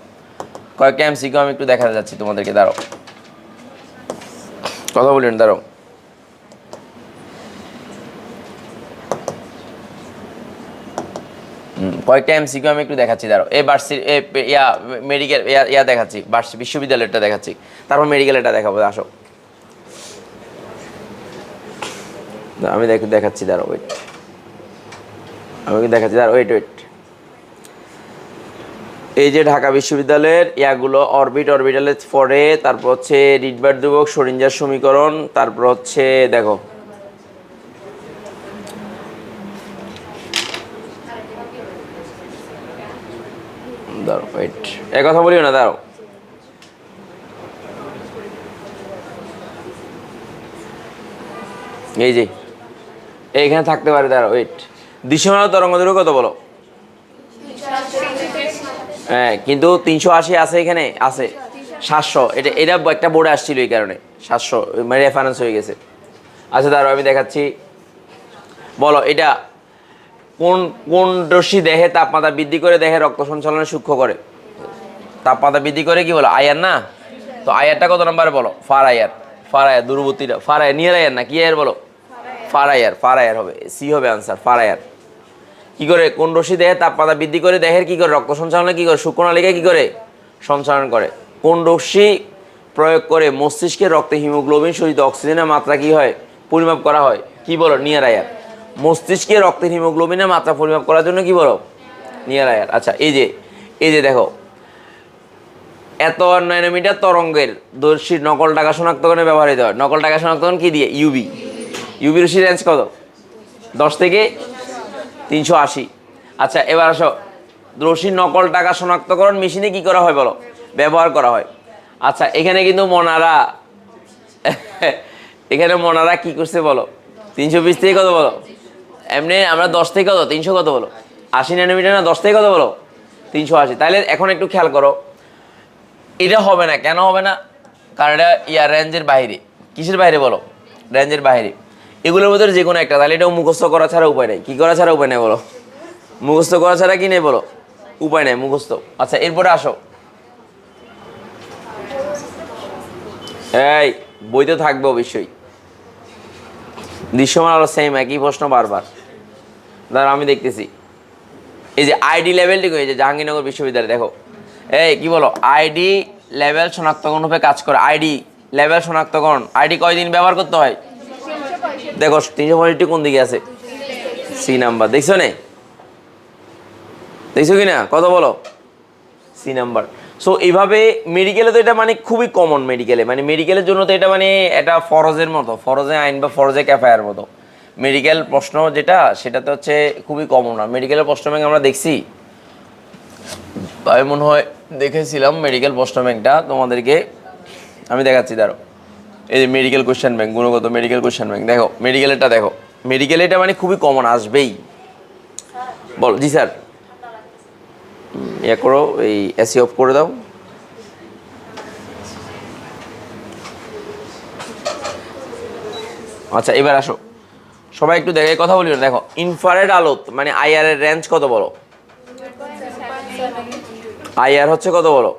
কয়েকটা এমসিকিউ আমি একটু দেখাতে যাচ্ছি তোমাদেরকে, দাঁড়াও কথা বলেন, দাঁড়াও। কয়েকটা এমসিকিউ আমি একটু দেখাচ্ছি, দাঁড়াও। এই মেডিকেল দেখাচ্ছি, বিশ্ববিদ্যালয়টা দেখাচ্ছি, তারপর মেডিকেলটা দেখাবো, আসো আমি দেখাচ্ছি, দাঁড়াও ওয়েট, ওয়েট। এই যে ঢাকা বিশ্ববিদ্যালয়ের ইয়াগুলো অরবিটালের পরে, তারপর হচ্ছে রিডবার্ড ধ্রুবক, শোরিঞ্জার সমীকরণ, তারপর হচ্ছে দেখো দাঁড়াও ওয়েট, এ কথা বলিও না, দাঁড়াও। এই যে এইখানে থাকতে পারে, দাঁড়াও ওয়েট। দৃশ্যমান তরঙ্গ দৈর্ঘ্য কত বলো, হ্যাঁ কিন্তু 380 আছে, এখানে আছে 700, এটা একটা বোর্ডে আসছিল, এই কারণে 700 মানে রেফারেন্স হয়ে গেছে। আচ্ছা দাঁড়াও আমি দেখাচ্ছি, বলো এটা কোন রশ্মি দেহে তাপমাত্রা বৃদ্ধি করে দেহে রক্ত সঞ্চালনে সূক্ষ্ম করে, তাপমাত্রা বৃদ্ধি করে কি বলো, আয়ার না। তো আয়ারটা কত নাম্বারে বলো, ফার আয়ার দূরবর্তীটা, ফার আয়ার, নিয়ার আয়ার না, কি আয়ার বলো, ফার আয়ার হবে, সি হবে আনসার, ফার আয়ার। কি করে, কোন রশ্মি দেহে তাপমাত্রা বৃদ্ধি করে দেহের কি করে রক্ত সঞ্চালনে কি করে, সূক্ষ্মনালিকায় কি করে সঞ্চালন করে। কোন রশ্মি প্রয়োগ করে মস্তিষ্কের রক্তে হিমোগ্লোবিন সহিত অক্সিজেনের মাত্রা কি হয় পরিমাপ করা হয়, কি বলো, নিয়ার আয়ার। মস্তিষ্কে রক্তের হিমোগ্লোবিনের মাত্রা পরিমাপ করার জন্য কি বলো, নিয়ার আয়ার। আচ্ছা এই যে দেখো, এত ন্যানোমিটার তরঙ্গের দর্শীর নকল টাকা শনাক্তকরণে ব্যবহৃত হয়। নকল টাকা শনাক্তকরণ কি দিয়ে, ইউবি রশ্মির রেঞ্জ কত, 10 থেকে 380। আচ্ছা এবার আসো, রশ্মির নকল টাকা শনাক্তকরণ মেশিনে কি করা হয় বলো, ব্যবহার করা হয়। আচ্ছা এখানে কিন্তু মনারা কি করছে বলো, 320 থেকে কত বলো, এমনি আমরা 10 থেকে কত 300 কত বলো, 80 ন্যানোমিটার না, 10 থেকে কত বলো 380। তাহলে এখন একটু খেয়াল করো, এটা হবে না, কেন হবে না, কারণ এটা রেঞ্জের বাইরে। কিসের বাইরে বলো, রেঞ্জের বাইরে। এগুলোর মধ্যে যে কোনো একটা, তাহলে এটাও মুখস্থ করা ছাড়া উপায় নেই। কি করা ছাড়া উপায় নেই বলো, মুখস্থ করা ছাড়া কি নেই বলো, উপায় নেই, মুখস্থ। আচ্ছা এরপরে আসো, এই বইতে থাকবে অবশ্যই, দৃশ্যমান আলো সেম, একই প্রশ্ন বারবার। দাঁড়া আমি দেখতেছি, এই যে আইডি লেভেলটি, এই যে জাহাঙ্গীরনগর বিশ্ববিদ্যালয়, দেখো এই কি বলো, আইডি লেভেল শনাক্তকরণ রূপে কাজ করে। আইডি লেভেল শনাক্তকরণ, আইডি কয়দিন ব্যবহার করতে হয়, দেখো 365 কোন দিকে আছে, সি নাম্বার, দেখছো কি না, কত বলো, সি নাম্বার। সো এইভাবে মেডিকেলে তো এটা মানে খুবই কমন, মেডিকেলের জন্য তো এটা মানে এটা ফরজের মতো, ফরজে আইন বা ফরজে ক্যাফায়ার মতো। মেডিকেল প্রশ্ন যেটা, সেটাতে হচ্ছে খুবই কমন না। মেডিকেলের প্রশ্ন ব্যাংক আমরা দেখছি, আমি মনে হয় দেখেছিলাম মেডিকেল প্রশ্ন ব্যাংকটা তোমাদেরকে আমি দেখাচ্ছি, দাঁড়ো। এই যে মেডিকেল কোশ্চেন ব্যাংক, গুণগত মেডিকেল কোশ্চেন ব্যাংক, দেখো মেডিকেলেরটা দেখো, মেডিকেলেরটা মানে খুবই কমন আসবেই। বল জি স্যার, ইয়ে করো, এই এসি অফ করে দাও। আচ্ছা এবার আসো, সবাই একটু দেখে কথা বলি না। দেখো ইনফ্রারেড আলো মানে আইআর এর রেঞ্জ কত বলো? আইআর হচ্ছে কত বলো?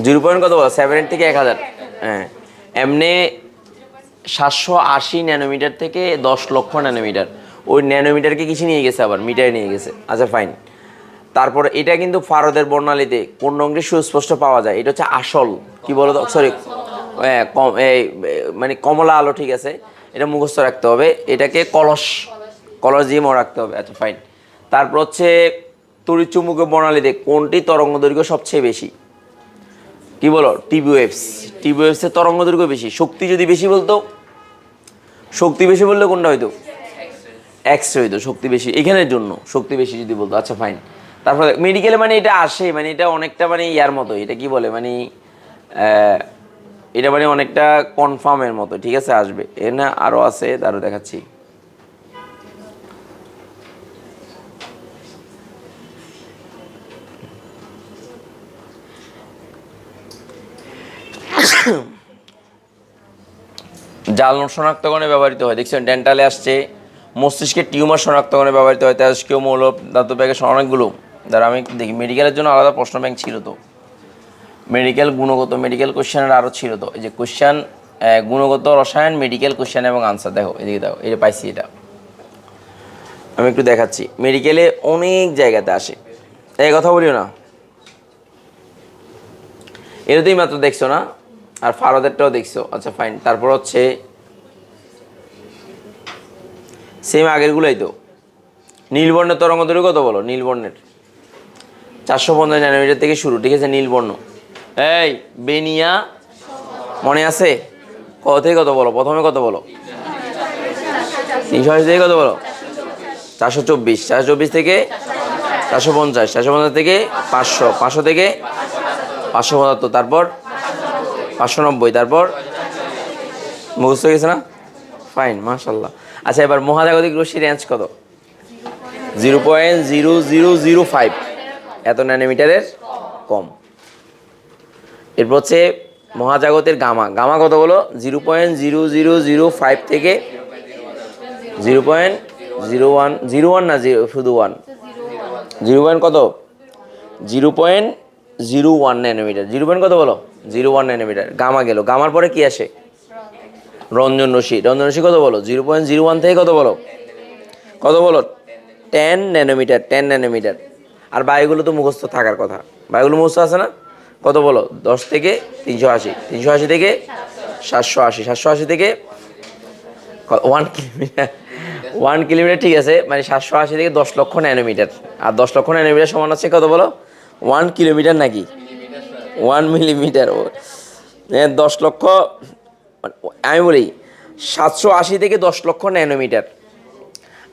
0 কত বলো? 7 থেকে 1000। হ্যাঁ, এমনি 780 ন্যানোমিটার থেকে 10 লক্ষ ন্যানোমিটার। ওই ন্যানোমিটারকে কিছু নিয়ে গেছে, আবার মিটারে নিয়ে গেছে। আচ্ছা ফাইন। তারপর এটা কিন্তু ফারদের বর্ণালীতে কোন রঙটি সুস্পষ্ট পাওয়া যায়, এটা হচ্ছে আসল কি বলো তো, সরি মানে কমলা আলো, ঠিক আছে, এটা মুখস্থ রাখতে হবে। এটাকে কলস কলস দিয়ে মনে রাখতে হবে। আচ্ছা ফাইন। তারপর হচ্ছে তড়িৎ চুম্বকীয় বর্ণালীতে কোনটি তরঙ্গ দৈর্ঘ্য সবচেয়ে বেশি? কি বলো? TB waves. টিবি ওয়েভসের তরঙ্গ দৈর্ঘ্য বেশি। শক্তি যদি বেশি বলতো, শক্তি বেশি বললে কোনটা হইতো? এক্স হইতো শক্তি বেশি, এখানের জন্য শক্তি বেশি যদি বলতো। আচ্ছা ফাইন। তারপরে মেডিকেলে মানে এটা আসে, মানে এটা অনেকটা মানে ইয়ার মতো, এটা কি বলে মানে এটা মানে অনেকটা কনফার্মের মতো, ঠিক আছে, আসবে। এ না আরও আছে, তারও দেখাচ্ছি। জাল নোট শনাক্তকরণে ব্যবহৃত হয়, দেখছেন ডেন্টালে আসছে। মস্তিষ্কের টিউমার শনাক্তকরণে ব্যবহৃত হয়। তেজস্ক্রিয় মৌল, ধাতু ব্যাগের অনেকগুলো। যারা আমি দেখি মেডিকেলের জন্য আলাদা প্রশ্ন ব্যাংক ছিল তো, মেডিকেল গুণগত মেডিকেল কোশ্চেনের আরও ছিল তো। এই যে কোশ্চেন গুণগত রসায়ন মেডিকেল কোশ্চেন এবং আনসার, দেখো এদিকে দেখো, এই যে পাইছি এটা আমি একটু দেখাচ্ছি। মেডিকেলে অনেক জায়গাতে আসে, এই কথা বলিও না, এটাতেই মাত্র দেখছো না, আর ফারদেরটাও দেখছো। আচ্ছা ফাইন। তারপর হচ্ছে সেম আগেরগুলোই তো। নীলবর্ণের তরঙ্গ দৈর্ঘ্য কত বলো? নীলবর্ণের 450 ন্যানোমিটার থেকে শুরু, ঠিক আছে। নীলবর্ণ এই বেনিয়া মনে আছে? কত থেকে কত বলো? প্রথমে কত বলো? 380 থেকে কত বলো? 424, 424 থেকে 450, 450 থেকে 500, 500 থেকে 575, তারপর 590, তারপর মুখস্থ হয়ে গেছে না? ফাইন, মাশাল্লাহ। আচ্ছা এবার মহাজাগতিক রশ্মির রেঞ্জ কত? 0.0005, এত ন্যানোমিটারের কম। এরপর হচ্ছে মহাজাগতের গামা। গামা কত বলো? 0.0005 থেকে 0.01 না শুধু 1, 0. কত? 0.01 ন্যানোমিটার। 0. কত বলো? 01 ন্যানোমিটার গামা গেল। গামার পরে কি আসে? রঞ্জন রশ্মি। রঞ্জন রশ্মি কত বলো? 0.01 থেকে কত বলো? কত বলো? 10 ন্যানোমিটার, 10 ন্যানোমিটার। আর বায়ুগুলো তো মুখস্থ থাকার কথা, বায়ুগুলো মুখস্থ আছে না? কত বলো? 10 থেকে 380, 380 থেকে 780, 780 থেকে 1 কিলোমিটার, 1 কিলোমিটার, ঠিক আছে, মানে 780 থেকে 10 লক্ষ ন্যানোমিটার। আর 10 লক্ষ ন্যানোমিটার সমান আছে কত বলো? 1 কিলোমিটার নাকি 1 মিলিমিটার? 10 লক্ষ, আমি বলি 780 থেকে 10 লক্ষ ন্যানোমিটার।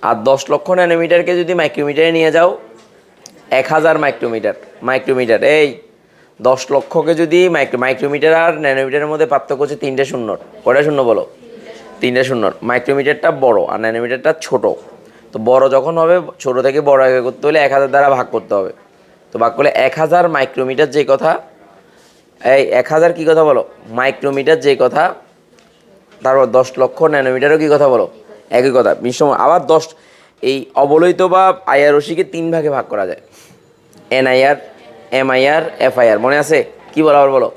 আর 10 লক্ষ ন্যানোমিটারকে যদি মাইক্রোমিটারে নিয়ে যাও, 1000 মাইক্রোমিটার। মাইক্রোমিটার এই 10 লক্ষকে যদি মাইক্রোমিটার আর ন্যানোমিটারের মধ্যে পার্থক্য হচ্ছে 3টে শূন্য। কয়টা শূন্য বলো? 3টে শূন্য। মাইক্রোমিটারটা বড় আর ন্যানোমিটারটা ছোট। তো বড় যখন হবে, ছোট থেকে বড় আগে করতে হলে 1000 দ্বারা ভাগ করতে হবে। তো ভাগ করলে 1000 মাইক্রোমিটার যে কথা, এই 1000 কী কথা বলো? মাইক্রোমিটার যে কথা। তারপর 10 লক্ষ ন্যানোমিটারও কী কথা বলো? একই কথা। বিশ্বম আবার 10 এই অবলোহিত বা আইআর রশ্মিকে 3 ভাগে ভাগ করা যায়। এনআইআর, এমআইআর, এফআইআর, মনে আছে? কি বলো আবার বলো?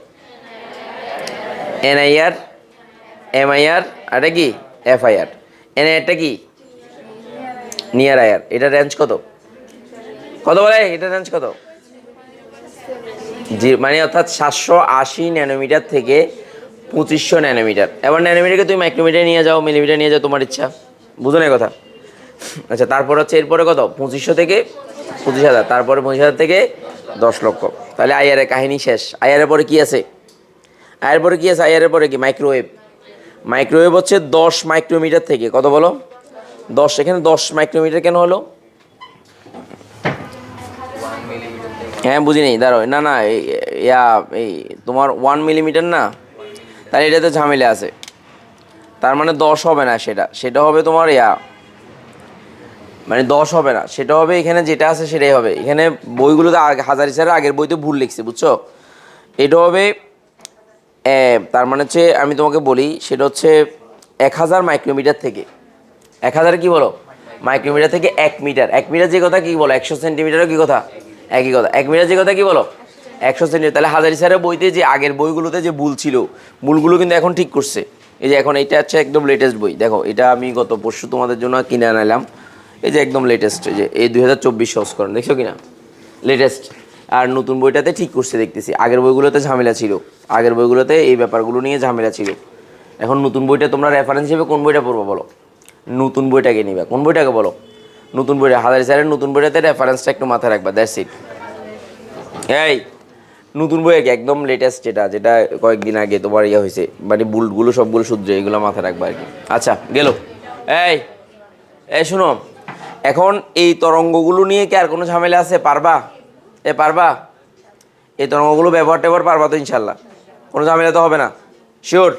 এনআইআর, এমআইআর, আর এটা কি? এফআইআর। এনআইআরটা কি? Near IR. এটা রেঞ্জ কত? কত বলে? এটা রেঞ্জ কত? জি, মানে অর্থাৎ 780 ন্যানোমিটার থেকে 2500 ন্যানোমিটার। এবার ন্যানোমিটারকে তুমি মাইক্রোমিটারে নিয়ে যাও, মিলিমিটার নিয়ে যাও, তোমার ইচ্ছা। বুঝো না কথা? আচ্ছা তারপর হচ্ছে এরপরে কত? 2500 থেকে 25,000, তারপরে 25,000 থেকে 10 লক্ষ। তাহলে আইআরের কাহিনী শেষ। আইআরের পরে কি আছে? আইআর পরে কি আছে? আইআরের পরে কি? মাইক্রোওয়েভ। মাইক্রোওয়েভ হচ্ছে 10 মাইক্রোমিটার থেকে কত বলো? 10। এখানে 10 মাইক্রোমিটার কেন হলো? হ্যাঁ বুঝি নেই, দাঁড়ো, না না এই তোমার 1 মিলিমিটার না, তাহলে এটাতে ঝামেলা আছে। তার মানে 10 হবে না, সেটা হবে তোমার মানে 10 হবে না, সেটা হবে এখানে যেটা আছে সেটাই হবে। এখানে বইগুলোতে হাজারি স্যারের আগের বইতে ভুল লিখছে, বুঝছো? এটা হবে তার মানে হচ্ছে আমি তোমাকে বলি, সেটা হচ্ছে 1000 মাইক্রোমিটার থেকে 1000 কি বলো মাইক্রোমিটার থেকে 1 মিটার। 1 মিটার যে কথা কি বলো 100 সেন্টিমিটারও কি কথা একই কথা। 1 মিটার যে কথা কি বলো 100 সেন্টিমিটার। তাহলে হাজারি স্যারের বইতে যে আগের বইগুলোতে যে ভুল ছিল, ভুলগুলো কিন্তু এখন ঠিক করছে। এই যে এখন এটা হচ্ছে একদম লেটেস্ট বই, দেখো এটা আমি গত পরশু তোমাদের জন্য কিনে আনালাম। এই যে একদম লেটেস্ট, এই যে এই 2024 সংস্করণ, দেখছো কিনা লেটেস্ট। আর নতুন বইটাতে ঠিক করছে দেখতেছি, আগের বইগুলোতে ঝামেলা ছিল, আগের বইগুলোতে এই ব্যাপারগুলো নিয়ে ঝামেলা ছিল। এখন নতুন বইটা তোমরা রেফারেন্স হিসেবে কোন বইটা পড়বো বলো, নতুন বইটাকে নিবা, কোন বইটাকে বলো নতুন বইটা, হাজারি স্যারের নতুন বইটাতে রেফারেন্সটা একটু মাথায় রাখবা, দ্যাটস ইট। এই নতুন বই একদম লেটেস্ট, যেটা যেটা কয়েকদিন আগে তোমার ইয়ে হয়েছে, মানে বুলগুলো সবগুলো শুধরে এগুলো মাথায় রাখবা আর কি। আচ্ছা গেল। এই এই শুনো, এখন এই তরঙ্গগুলো নিয়ে কি আর কোনো ঝামেলা আছে? পারবা? পারবা এই তরঙ্গগুলো ব্যবহার ট্যাবহার পারবা তো ইনশাল্লাহ? কোনো ঝামেলা তো হবে না? শিওর?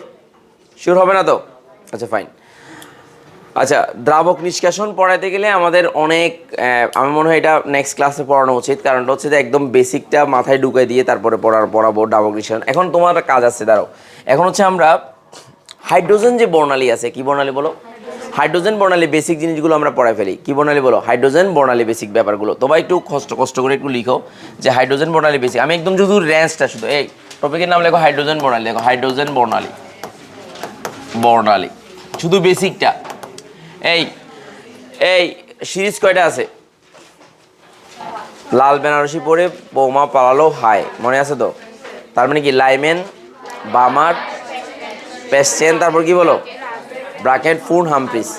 শিওর হবে না তো? আচ্ছা ফাইন। আচ্ছা, দ্রাবক নিষ্কাশন পড়াইতে গেলে আমাদের অনেক আমার মনে হয় এটা নেক্সট ক্লাসে পড়ানো উচিত। কারণটা হচ্ছে যে একদম বেসিকটা মাথায় ঢুকাই দিয়ে তারপরে পড়াবো দ্রাবক নিষ্কাশন। এখন তোমার কাজ আছে, দাঁড়াও। এখন হচ্ছে আমরা হাইড্রোজেন যে বর্ণালী আছে, কি বর্ণালী বলো? হাইড্রোজেন বর্ণালী বেসিক জিনিসগুলো আমরা পড়াই ফেলি। কি বর্ণালী বলো? হাইড্রোজেন বর্ণালী বেসিক ব্যাপারগুলো তোমরা একটু কষ্ট করে একটু লিখো যে হাইড্রোজেন বর্ণালী বেসিক। আমি একদম শুধু রেঞ্জটা, শুধু এই টপিকের নাম লেখো হাইড্রোজেন বর্ণালী, দেখো হাইড্রোজেন বর্ণালী শুধু বেসিকটা। এই এই সিরিজ কয়টা আছে? লাল বেনারসি পরে বৌমা পালালো হায়, মনে আছে তো? তার মানে কি লাইমেন, বামার, পেস্টেন, তারপর কি বলো ব্রাকেট, ফুন, হামফ্রিজ।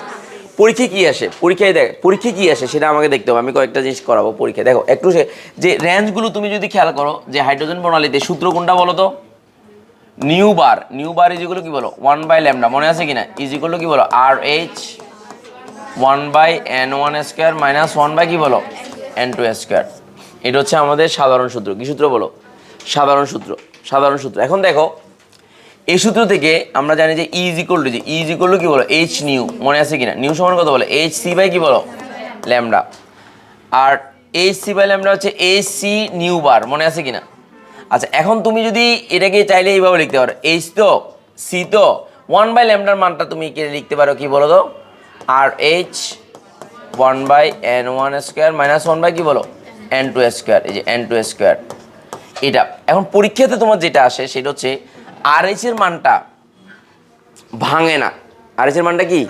পরীক্ষা কি আসে? পরীক্ষায় দেখ পরীক্ষা কি আসে সেটা আমাকে দেখতে হবে। আমি কয়েকটা জিনিস করাবো পরীক্ষায়। দেখো একটু যে রেঞ্জগুলো তুমি যদি খেয়াল করো, যে হাইড্রোজেন প্রণালীতে সূত্র কোনটা বলো তো? নিউ বার ইজিগুলো কি বলো 1/λ, মনে আছে কিনা? ইজিগুলো কি বলো RH 1/n1² মাইনাস 1/ কি বলো n2²। এটা হচ্ছে আমাদের সাধারণ সূত্র। কি সূত্র বলো? সাধারণ সূত্র। এখন দেখো এই সূত্র থেকে আমরা জানি যে ইজ ইকুয়াল টু কি বলো h নিউ, মনে আছে কিনা? নিউ সমান কত বলো hc/, কি বলো ল্যামডা। আর hc/λ হচ্ছে hc নিউ বার, মনে আছে কিনা? আচ্ছা, এখন তুমি যদি এটাকে চাইলে এইভাবে লিখতে পারো, h তো c তো 1/λ মানটা তুমি লিখতে পারো কি বলো তো RH 1/n1² মাইনাস 1/ কি বলো n2²। এই যে n2², এটা এখন পরীক্ষাতে তোমার যেটা আসে সেটা হচ্ছে RH এর মানটা ভাঙে না। RH এর মানটা কি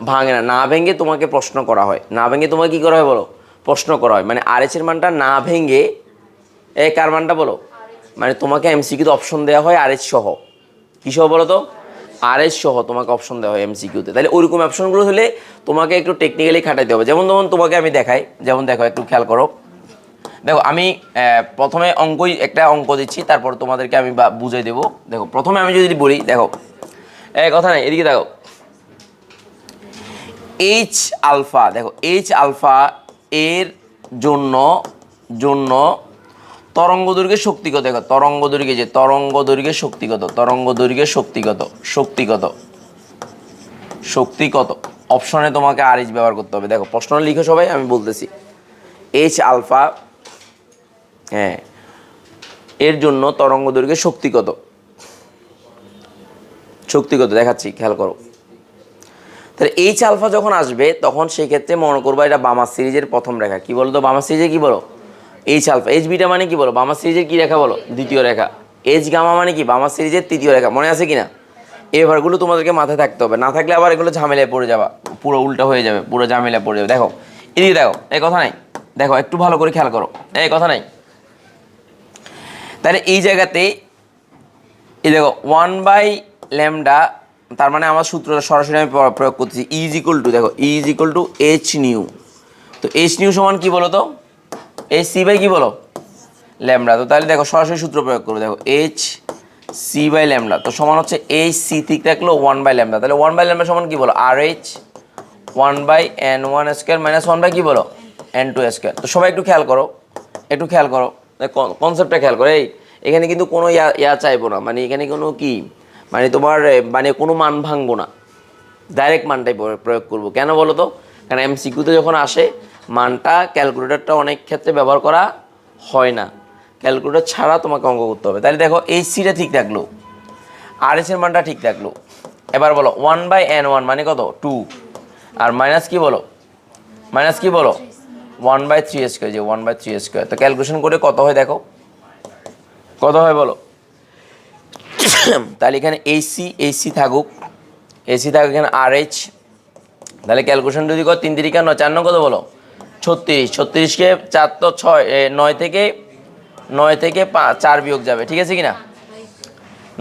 ভাঙে না, না ভেঙে তোমাকে প্রশ্ন করা হয়। না ভেঙে তোমাকে কি করা হয় বলো? প্রশ্ন করা হয়। মানে RH এর মানটা না ভেঙে কার মানটা বলো, মানে তোমাকে এমসিকিউতে অপশন দেওয়া হয় RH সহ। কী সহ বলো তো? RH সহ তোমাকে অপশন দেওয়া হয় এমসিকিউতে। তাহলে ওইরকম অপশনগুলো হলে তোমাকে একটু টেকনিক্যালি খাটাইতে হবে। যেমন তোমাকে আমি দেখাই, যেমন দেখো একটু খেয়াল করো। দেখো আমি প্রথমে একটা অঙ্ক দিচ্ছি, তারপর তোমাদেরকে আমি বুঝাই দেবো। দেখো প্রথমে আমি যদি বলি, দেখো কথা নাই, এদিকে দেখো এইচ আলফা, দেখো এইচ আলফা এর জন্য তরঙ্গ দৈর্ঘ্যের শক্তিগত, দেখো তরঙ্গ দৈর্ঘ্যে যে তরঙ্গ দৈর্ঘ্যের শক্তি কত অপশনে তোমাকে RH ব্যবহার করতে হবে। দেখো প্রশ্ন লিখো সবাই, আমি বলতেছি। এইচ আলফা এর জন্য তরঙ্গ দৈর্ঘ্যের শক্তি কত দেখাচ্ছি, খেয়াল করো। তাহলে এইচ আলফা যখন আসবে তখন সেই ক্ষেত্রে মনে করবো এটা বামার সিরিজের প্রথম রেখা। কি বলো তো বামার সিরিজে কি বলো? H alpha. এইচ বিটা মানে কি বলো? বামার সিরিজের কি রেখা বলো? দ্বিতীয় রেখা। এইচ গামা মানে কি? বামার সিরিজের তৃতীয় রেখা। মনে আছে কিনা? এই ব্যাপারগুলো তোমাদেরকে মাথায় থাকতে হবে, না থাকলে আবার এগুলো ঝামেলায় পড়ে যাবা, পুরো উল্টা হয়ে যাবে, পুরো ঝামেলায় পড়ে যাবে। দেখো এদিকে দেখো, এই কথা নাই, দেখো একটু ভালো করে খেয়াল করো, এই কথা নাই। তাহলে এই জায়গাতে এই দেখো 1/λ, তার মানে আমার সূত্রটা সরাসরি আমি প্রয়োগ করতেছি। ইজ ইকুয়াল টু, দেখো is equal to h new. তো h নিউ সমান কি বলো তো hc/, কি বলো ল্যামডা। তো তাহলে দেখো সরাসরি সূত্র প্রয়োগ করবো, দেখো hc/λ তো সমান হচ্ছে hc ঠিক রাখলো 1/λ। তাহলে 1/λ সমান কি বলো RH 1/n1² মাইনাস 1/ কি বলো n2²। তো সবাই একটু খেয়াল করো, কনসেপ্টটা খেয়াল করো। এখানে কিন্তু কোনো ইয়া চাইবো না, মানে এখানে কোনো কি মানে তোমার মানে কোনো মান ভাঙবো না, ডাইরেক্ট মানটাই প্রয়োগ করবো। কেন বলো তো? কারণ এমসিকিউতে যখন আসে মানটা ক্যালকুলেটরটা অনেক ক্ষেত্রে ব্যবহার করা হয় না, ক্যালকুলেটর ছাড়া তোমাকে অঙ্ক করতে হবে। তাহলে দেখো HC-টা ঠিক রাখলো, RH এর মানটা ঠিক রাখলো। এবার বলো 1/n1 মানে কত 2, আর মাইনাস কি বলো, মাইনাস কি বলো, 1/3 স্কোয়ার, যে 1/3 স্কোয়ার। তো ক্যালকুলেশন করে কত হয় দেখো, কত হয় বলো। তাহলে এখানে AC থাকুক, AC থাকুক, এখানে RH। তাহলে ক্যালকুলেশন যদি কর 3 3 9 4 কত বলো, 36। 36কে 4 তো 6, 9 থেকে 4 বিয়োগ যাবে, ঠিক আছে কি না?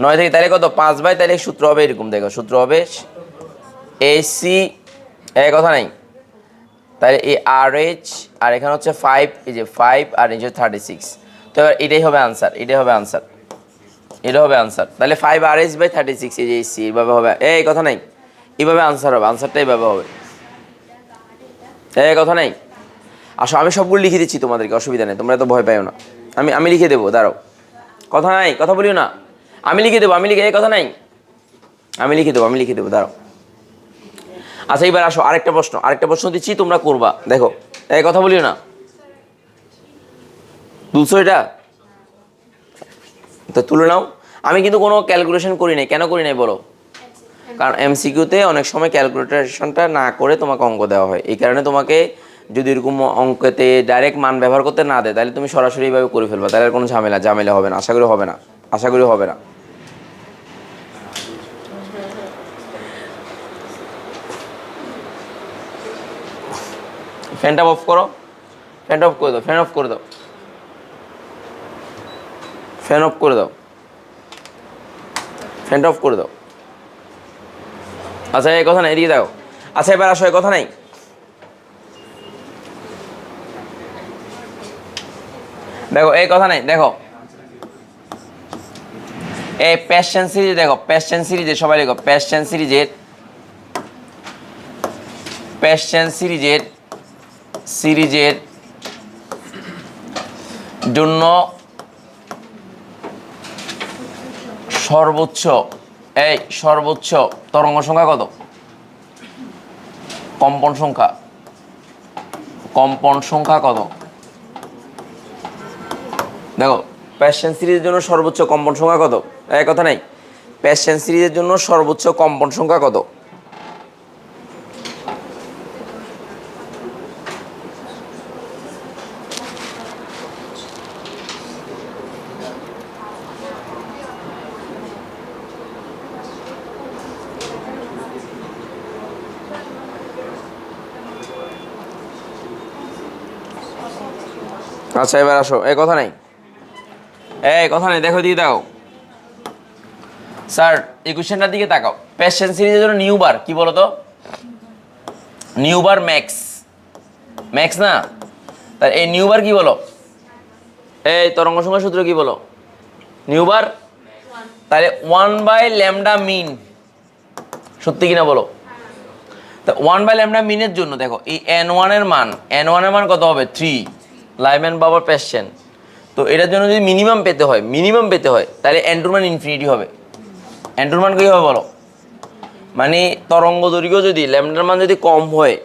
9 থেকে তাহলে কত, 5/, তাহলে সূত্র হবে এরকম, দেখো সূত্র হবে AC, কথা নাই। তাহলে এই RH, আর এখানে হচ্ছে 5, এই যে 5 আর এই যে 36। তো এবার এটাই হবে আনসার, এটাই হবে আনসার, এটা হবে আনসার। তাহলে 5RH/36, এই যে AC এইভাবে হবে, কথা নাই, এইভাবে আনসার হবে, আনসারটা এইভাবে হবে, কথা নাই। আসো আমি সবগুলো লিখে দিচ্ছি তোমাদেরকে, অসুবিধা নেই, তোমরা তো ভয় পাইও না। আমি লিখে দেবো, দাঁড়াও, কথা নাই, কথা বলিও না, আমি লিখে দেবো, আমি লিখে, কথা নাই, আমি লিখে দেবো, দাঁড়াও। আচ্ছা এইবার আসো আরেকটা প্রশ্ন দিচ্ছি, তোমরা করবা, দেখো, কথা বলিও না। তুলছো এটা, তো তুলে নাও। আমি কিন্তু কোনো ক্যালকুলেশন করি নাই, কেন করি নাই বলো? কারণ MCQতে অনেক সময় ক্যালকুলেশনটা না করে তোমাকে অঙ্ক দেওয়া হয়, এই কারণে তোমাকে যদি এরকম অঙ্কতে ডাইরেক্ট মান ব্যবহার করতে না দেয়, তাহলে তুমি সরাসরি এইভাবে করে ফেলবা, তাহলে আর কোনো ঝামেলা হবে না, আশা করি হবে না, আশা করি হবে না। ফ্যানটা অফ করো, ফ্যানটা অফ করে দাও, ফ্যান অফ করে দাও, ফ্যান অফ করে দাও, ফ্যানটা অফ করে দাও। আচ্ছা এই কথা নাই, এদিকে দাও। আচ্ছা এবার আসো, কথা নাই, দেখো এই কথা নাই, দেখো এই প্যাশন সিরিজ, দেখো প্যাশন সিরিজে সবাই দেখো, প্যাশন সিরিজের জন্য সর্বোচ্চ তরঙ্গ সংখ্যা কত, কম্পন সংখ্যা কত? দেখো প্যাশন সিরিজের জন্য সর্বোচ্চ কম্পন সংখ্যা কত, কথা নাই, প্যাশন সিরিজের জন্য সর্বোচ্চ কম্পন সংখ্যা কত? আচ্ছা এবার আসো, কথা নাই, কথা নাই, দেখো দিয়ে দাও স্যার, এই কোশ্চেনটার দিকে তাকাও। প্যাশন সিরিজের জন্য নিউবার কি বলো তো, নিউবার ম্যাক্স না, তাহলে এই নিউবার কি বলো, এই তরঙ্গ সংখ্যার সূত্র কি বলো, নিউবার, তাহলে 1/λ মিন, সত্যি কিনা বলো? তা 1/λ মিনের জন্য দেখো এই n1 এর মান কত হবে, 3, লাইম্যান বাবার প্যাশন। তো এটার জন্য যদি মিনিমাম পেতে হয় তাহলে n2 মান ইনফিনিটি হবে। n2 মান কী হবে বলো, মানে তরঙ্গ দৈর্ঘ্য যদি ল্যামডার মান যদি কম হয়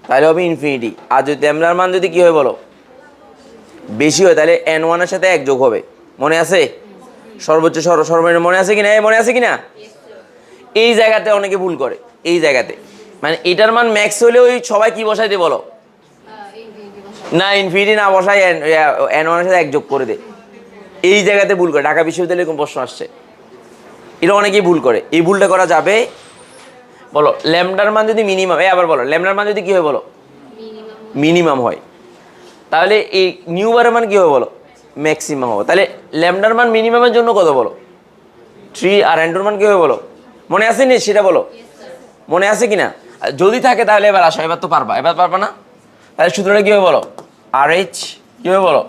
তাহলে হবে ইনফিনিটি, আর যদি ল্যামডার মান যদি কী হয় বলো, বেশি হয়, তাহলে n1 এর সাথে 1 যোগ হবে। মনে আছে? সর্বোচ্চ সর্বনিম্ন মনে আছে কিনা, মনে আছে কিনা? এই জায়গাতে অনেকে ভুল করে, এই জায়গাতে মানে এটার মান ম্যাক্স হলে ওই সবাই কি বসাইতে বলো, না ইনফিনিটি না বসাই n1 এর সাথে 1 যোগ করে দে, এই জায়গাতে ভুল করে। ঢাকা বিশ্ববিদ্যালয়ে এরকম প্রশ্ন আসছে, এটা অনেকেই ভুল করে, এই ভুলটা করা যাবে। বলো ল্যামডার মান যদি মিনিমাম, আবার বলো ল্যামডার মান যদি কি হয় বলো, মিনিমাম হয়, তাহলে এই নিউবারের মান কি হবে বলো, ম্যাক্সিমাম হবে। তাহলে ল্যামডার মান মিনিমামের জন্য কত বলো, 3, আর n2 মান কি হবে বলো, মনে আছে নি সেটা বলো, মনে আছে কিনা? যদি থাকে তাহলে এবার আসো, এবার তো পারবা, এবার পারবা না? তাহলে সূত্রটা কী হবে বলো, RH কী হবে বলো,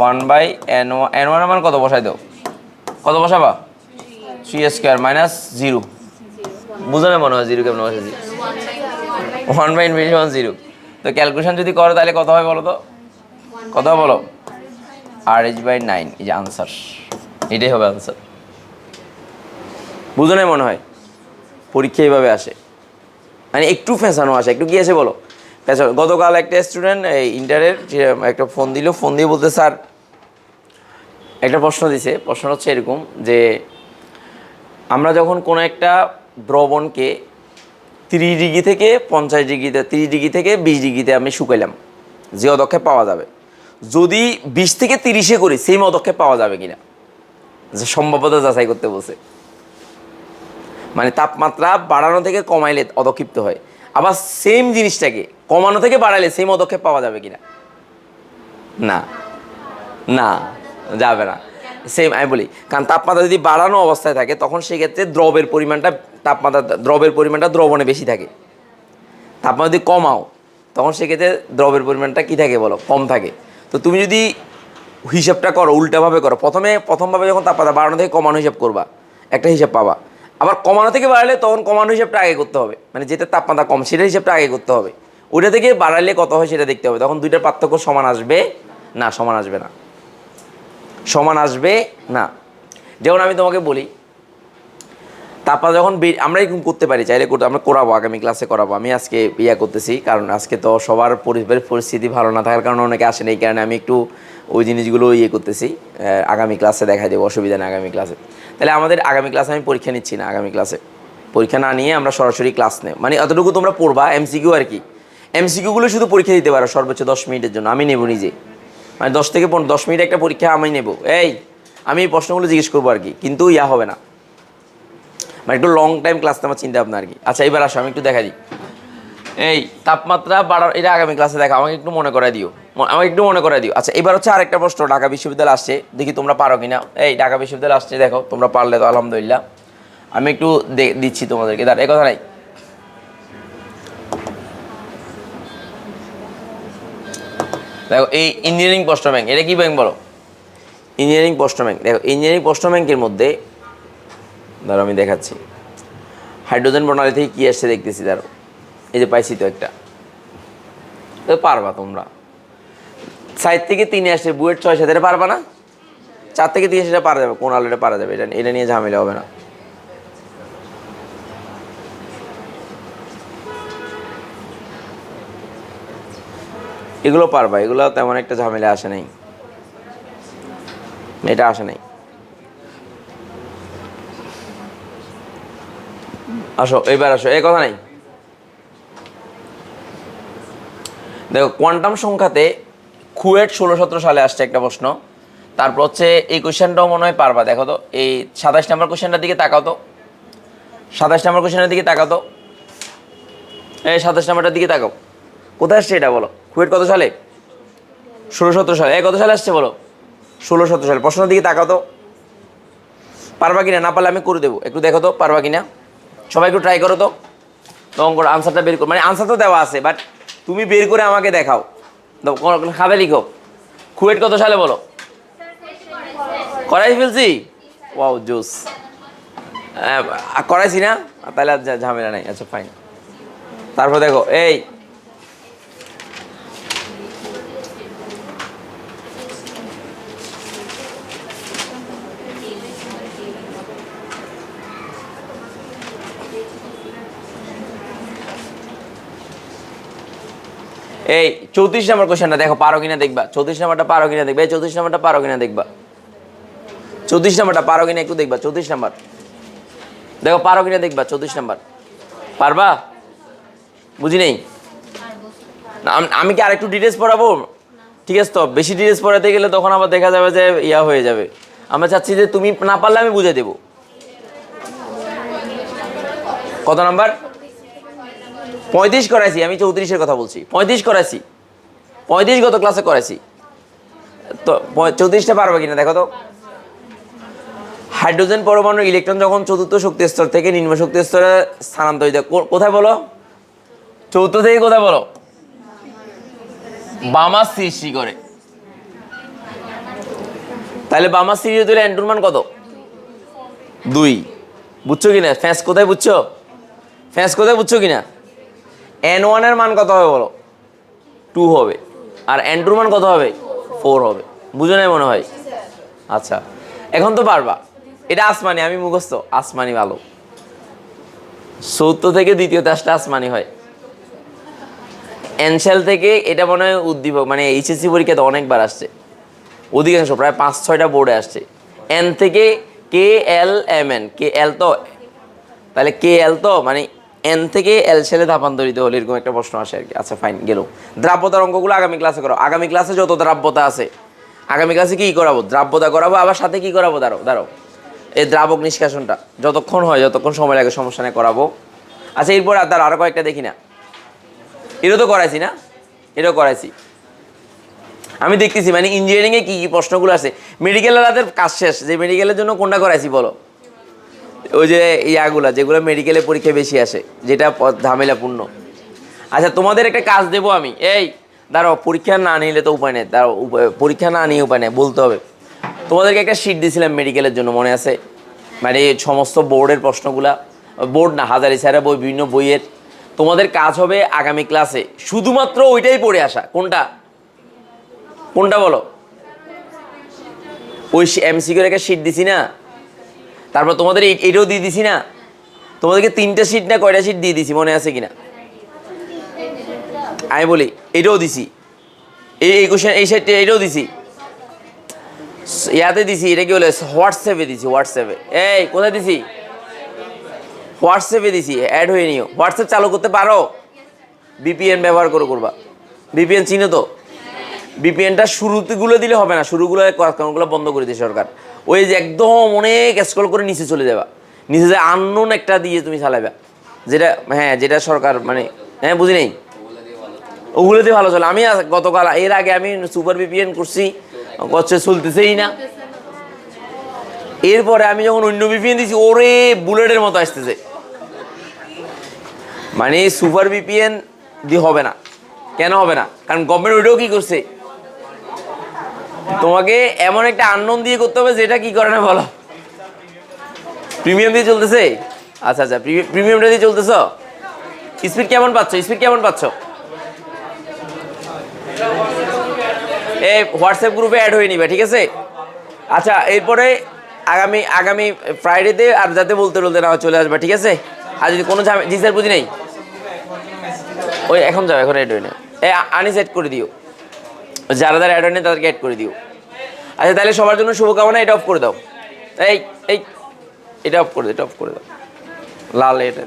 1/n1 এর মান কত বসাই দাও, কত বসাবা, 3² মাইনাস 0, বুঝো না মনে হয় 0 কেমন বসাচ্ছি, 1/0। তো ক্যালকুলেশন যদি করো তাহলে কত হয় বলো তো, কত হবে বলো, RH/9, এই যে আনসার, এটাই হবে আনসার। বুঝো না মনে হয়, পরীক্ষা এইভাবে আসে, মানে একটু ফেঁসানো আসে, একটু কি আছে বলো ফেঁসানো। গতকাল একটা স্টুডেন্ট এই ইন্টারের একটা ফোন দিয়ে বলতে, স্যার একটা প্রশ্ন দিছে, প্রশ্ন হচ্ছে এরকম যে আমরা যখন কোনো একটা দ্রবণকে 30 ডিগ্রি থেকে 50 ডিগ্রিতে, 30 ডিগ্রি থেকে 20 ডিগ্রিতে আমি শুকাইলাম, যে অদক্ষেপ পাওয়া যাবে। যদি 20 থেকে 30-এ করি, সেম অদক্ষেপ পাওয়া যাবে কিনা, যে সম্ভাব্যতা যাচাই করতে বলছে। মানে তাপমাত্রা বাড়ানো থেকে কমাইলে অদক্ষিপ্ত হয়, আবার সেম জিনিসটাকে কমানো থেকে বাড়াইলে সেম অদক্ষেপ পাওয়া যাবে কিনা। না, না, যাবে না। সেম আমি বলি, কারণ তাপমাত্রা যদি বাড়ানো অবস্থায় থাকে তখন সেক্ষেত্রে দ্রবের পরিমাণটা, দ্রবের পরিমাণটা দ্রবণে বেশি থাকে। তাপমাত্রা যদি কমাও তখন সেক্ষেত্রে দ্রবের পরিমাণটা কী থাকে বলো, কম থাকে। তো তুমি যদি হিসাবটা করো, উল্টাভাবে করো, প্রথমভাবে যখন তাপমাত্রা বাড়ানো থেকে কমানো হিসাব করবা, একটা হিসাব পাবা। আবার কমানো থেকে বাড়ালে তখন কমানো হিসাবটা আগে করতে হবে, মানে যেটা তাপমাত্রা কম সেটার হিসাবটা আগে করতে হবে। ওইটা থেকে বাড়ালে কত হয় সেটা দেখতে হবে। তখন দুইটার পার্থক্য সমান আসবে না, সমান আসবে না, সমান আসবে না। যেমন আমি তোমাকে বলি, তাপমাত্রা যখন আমরা এরকম করতে পারি, চাইলে করতে, আমরা করাবো, আগামী ক্লাসে করাবো। আমি আজকে করতেছি, কারণ আজকে তো সবার পরিস্থিতি ভালো না থাকার কারণে অনেকে আসেন, এই কারণে আমি একটু ওই জিনিসগুলো করতেছি। আগামী ক্লাসে দেখাই দেবো, অসুবিধা নেই আগামী ক্লাসে। তাহলে আমাদের আগামী ক্লাসে আমি পরীক্ষা নিচ্ছি না, আগামী ক্লাসে পরীক্ষা না নিয়ে আমরা সরাসরি ক্লাস নেব। মানে অতটুকু তোমরা পড়বা, এমসিকিউ আর কি। এমসিকিউগুলো শুধু পরীক্ষা দিতে পারো সর্বোচ্চ 10 মিনিটের জন্য, আমি নেব নিজে। মানে 10 থেকে 10 মিনিট একটা পরীক্ষা আমি নেব। আমি এই প্রশ্নগুলো জিজ্ঞেস করবো আর কি, কিন্তু হবে না, মানে একটু লং টাইম ক্লাস আমার চিন্তা ভাবনা আর কি। আচ্ছা, এবার আসো, আমি একটু দেখা দিই। তাপমাত্রা বাড়ার, এটা আগামী ক্লাসে দেখা, আমাকে একটু মনে করাই দিও, আচ্ছা, এবার হচ্ছে আরেকটা প্রশ্ন ঢাকা বিশ্ববিদ্যালয় আসছে, দেখি তোমরা পারো কিনা। ঢাকা বিশ্ববিদ্যালয় আসছে, দেখো তোমরা পারলে তো আলহামদুলিল্লাহ। আমি একটু দিচ্ছি তোমাদেরকে, এ কথা নাই। দেখো, এই ইঞ্জিনিয়ারিং প্রশ্ন ব্যাংক, এটা কি ব্যাংক বলো? ইঞ্জিনিয়ারিং প্রশ্ন ব্যাংক। দেখো, ইঞ্জিনিয়ারিং প্রশ্ন ব্যাংকের মধ্যে ধরো আমি দেখাচ্ছি, হাইড্রোজেন প্রণালী থেকে কী আসছে দেখতেছি। ধরো এই যে পাইছি তো একটা, তো পারবা তোমরা। 4 থেকে 3 আসছে, বুয়েট 6 সাথে, এটা পারবা না? 4 থেকে 3 সেটা পারা যাবে, কোন আলো এটা পারা যাবে, এটা নিয়ে ঝামেলা হবে না। এগুলো পারবা, এগুলো তেমন একটা ঝামেলা আসে নাই, এটা আসে নাই। আসো, এবার আসো, এই কথা নাই। দেখো, কোয়ান্টাম সংখ্যাতে কুয়েট 16-17 সালে আসছে একটা প্রশ্ন। তারপর হচ্ছে এই কোয়েশ্চেনটাও মনে হয় পারবা। দেখো তো, এই 27 নম্বর কোয়েশ্চেনটার দিকে তাকাও তো, 27 নম্বর কোয়েশ্চেনের দিকে তাকাও তো, এই 27 নম্বরটার দিকে তাকাও, কোথায় আসছে এটা বলো? কুয়েট কত সালে? 16-17 সালে। কত সালে আসছে বলো? 16-17 সালে। প্রশ্নের দিকে তাকাও তো, পারবা কিনা? না পারলে আমি করে দেবো, একটু দেখো তো পারবা কিনা। সবাই একটু ট্রাই করো তো, অঙ্কর আনসারটা বের করো। মানে আনসার তো দেওয়া আছে, বাট তুমি বের করে আমাকে দেখাও, খাবে লিখো। কুয়েট কত সালে বলো? করাই ফেলছি, ওয়াও জোস, করাইছি না? তাহলে আর ঝামেলা নাই। আচ্ছা, ফাইন। তারপর দেখো, এই 34 নম্বর কোশ্চেনটা দেখো, পারো কিনা দেখবা। 34 নম্বরটা পারো কিনা দেখবা। 34 নম্বরটা পারো কিনা দেখবা। 34 নম্বরটা পারো কিনা একটু দেখবা। 34 নম্বর দেখো, পারো কিনা দেখবা। 34 নম্বর পারবা? বুঝি নেই। আমি কি আরেকটু ডিটেলস পড়াবো? ঠিক আছে, তো বেশি ডিটেলস পড়াতে গেলে তখন আবার দেখা যাবে যে হয়ে যাবে। আমরা চাচ্ছি যে তুমি না পারলে আমি বুঝে দেবো। কত নাম্বার? 35 করাইছি আমি, 34-এর কথা বলছি। 35 করাইছি, 35 গত ক্লাসে করাইছি। তো 34টা পারবে কিনা দেখো তো। হাইড্রোজেন পরমাণুর ইলেকট্রন যখন চতুর্থ শক্তি স্তর থেকে নিম্ন শক্তি স্তরে স্থানান্তরিত, কোথায় বলো? চতুর্থ থেকে কোথায় বলো? বামা সৃষ্টি করে। তাহলে বামা সৃষ্টি দিলে এন্টুর মান কত? 2। বুঝছো কিনা? ফ্যাঁস কোথায় বুঝছো? বুঝছো কিনা? N1 এর মান কত হবে বলো? 2 হবে। আর N2 মান কত হবে? 4 হবে। বুঝো নাই মনে হয়? আচ্ছা, এখন তো পারবা। এটা আসমানি, আমি মুখস্থ, আসমানি ভালো। চৌদ্দ থেকে দ্বিতীয়তে আসলে আসমানি হয়। এনশেল থেকে এটা মনে হয় উদ্দীপক, মানে এইচএসসি পরীক্ষাতে অনেকবার আসছে, অধিকাংশ প্রায় 5-6টা বোর্ডে আসছে। এন থেকে KLMN, KL তো, তাহলে KL তো মানে এন থেকে এল সেলে ধাপান্তরিত হলে এরকম একটা প্রশ্ন আসে আর কি। আচ্ছা ফাইন, গেল। দ্রাব্যতার অঙ্কগুলো আগামী ক্লাসে করো। আগামী ক্লাসে যত দ্রাব্যতা আছে আগামী ক্লাসে কী করাবো? দ্রাব্যতা করাবো, আবার সাথে কি করাবো? দাঁড়াও এই দ্রাবক নিষ্কাশনটা যতক্ষণ হয়, যতক্ষণ সময় লাগে সমস্যা নেই, করাবো। আচ্ছা এরপর আর আরও কয়েকটা দেখি না, এটাও তো করাইছি না? এটাও করাইছি। আমি দেখতেছি মানে ইঞ্জিনিয়ারিংয়ে কী কী প্রশ্নগুলো আছে। মেডিকেলের তাদের কাজ শেষ, যে মেডিকেলের জন্য কোনটা করাইছি বলো? ওই যে ইয়াগুলা যেগুলো মেডিকেলে পরীক্ষা বেশি আসে, যেটা ঝামেলাপূর্ণ। আচ্ছা তোমাদের একটা কাজ দেবো আমি, এই দাঁড়াও, পরীক্ষা না নিলে তো উপায় নেই, দাঁড়াও পরীক্ষা না নিয়ে উপায় নেই, বলতে হবে। তোমাদেরকে একটা শিট দিয়েছিলাম মেডিকেলের জন্য, মনে আছে? মানে সমস্ত বোর্ডের প্রশ্নগুলা, বোর্ড না, হাজারি স্যারের বই, বিভিন্ন বইয়ের। তোমাদের কাজ হবে আগামী ক্লাসে শুধুমাত্র ওইটাই পড়ে আসা। কোনটা কোনটা বলো? ওই এমসিকিউর একটা শিট দিছি না, তারপর তোমাদের এইটাও দিয়ে দিছি না, তোমাদেরকে 3টা শিট না কয়টা শিট দিয়ে দিছি, মনে আছে কিনা? আমি বলি এটাও দিছি, এই কোশ্চেন এই সাইডটা এটাও দিছি, ইয়াতে দিছি, এটা কি বলে হোয়াটসঅ্যাপে দিছি, হোয়াটসঅ্যাপে। এই কোথায় দিছি? হোয়াটসঅ্যাপে দিছি, অ্যাড হয়ে নিও। হোয়াটসঅ্যাপ চালু করতে পারো? বিপিএন ব্যবহার করবা। বিপিএন চিনো তো? বিপিএনটা শুরুতেগুলো দিলে হবে না, শুরুগুলো কারণগুলো বন্ধ করে দিয়েছে সরকার। ওই যে একদম অনেক স্ক্রল করে নিচে চলে যাবা, নিচে যে আননোন একটা দিয়ে তুমি চালাইবা, যেটা হ্যাঁ যেটা সরকার মানে হ্যাঁ বুঝি নেই, ওগুলো দিয়ে ভালো চলে। আমি গতকাল এর আগে আমি সুপার বিপিএন করছি, করছে চলতেছেই না। এরপরে আমি যখন অন্য বিপিএন দিছি, ওরে বুলেটের মতো আসতেছে। মানে সুপার বিপিএন দিয়ে হবে না। কেন হবে না? কারণ গভর্নমেন্ট ওইটাও কি করছে, তোমাকে এমন একটা আননোন দিয়ে করতে হবে যেটা কি করে না বলো, প্রিমিয়াম দিয়ে চলতেছে। আচ্ছা আচ্ছা, প্রিমিয়ামটা দিয়ে চলতেছ। স্পিড কেমন পাচ্ছ? স্পিড কেমন পাচ্ছ? এই হোয়াটসঅ্যাপ গ্রুপে অ্যাড হয়ে নিবে, ঠিক আছে? আচ্ছা এরপরে আগামী ফ্রাইডেতে আর যাতে বলতে না চলে আসবে, ঠিক আছে? আর যদি কোনো জি স্যার বুঝি নেই, ওই এখন যাও, এখন অ্যাড হয়ে নেই। এই আনিস অ্যাড করে দিও, যারা অ্যাড হয় না তাদেরকে অ্যাড করে দিও। আচ্ছা তাহলে সবার জন্য শুভকামনা। এটা অফ করে দাও, এই এটা অফ করে দাও, এটা অফ করে দাও, লাল এটা।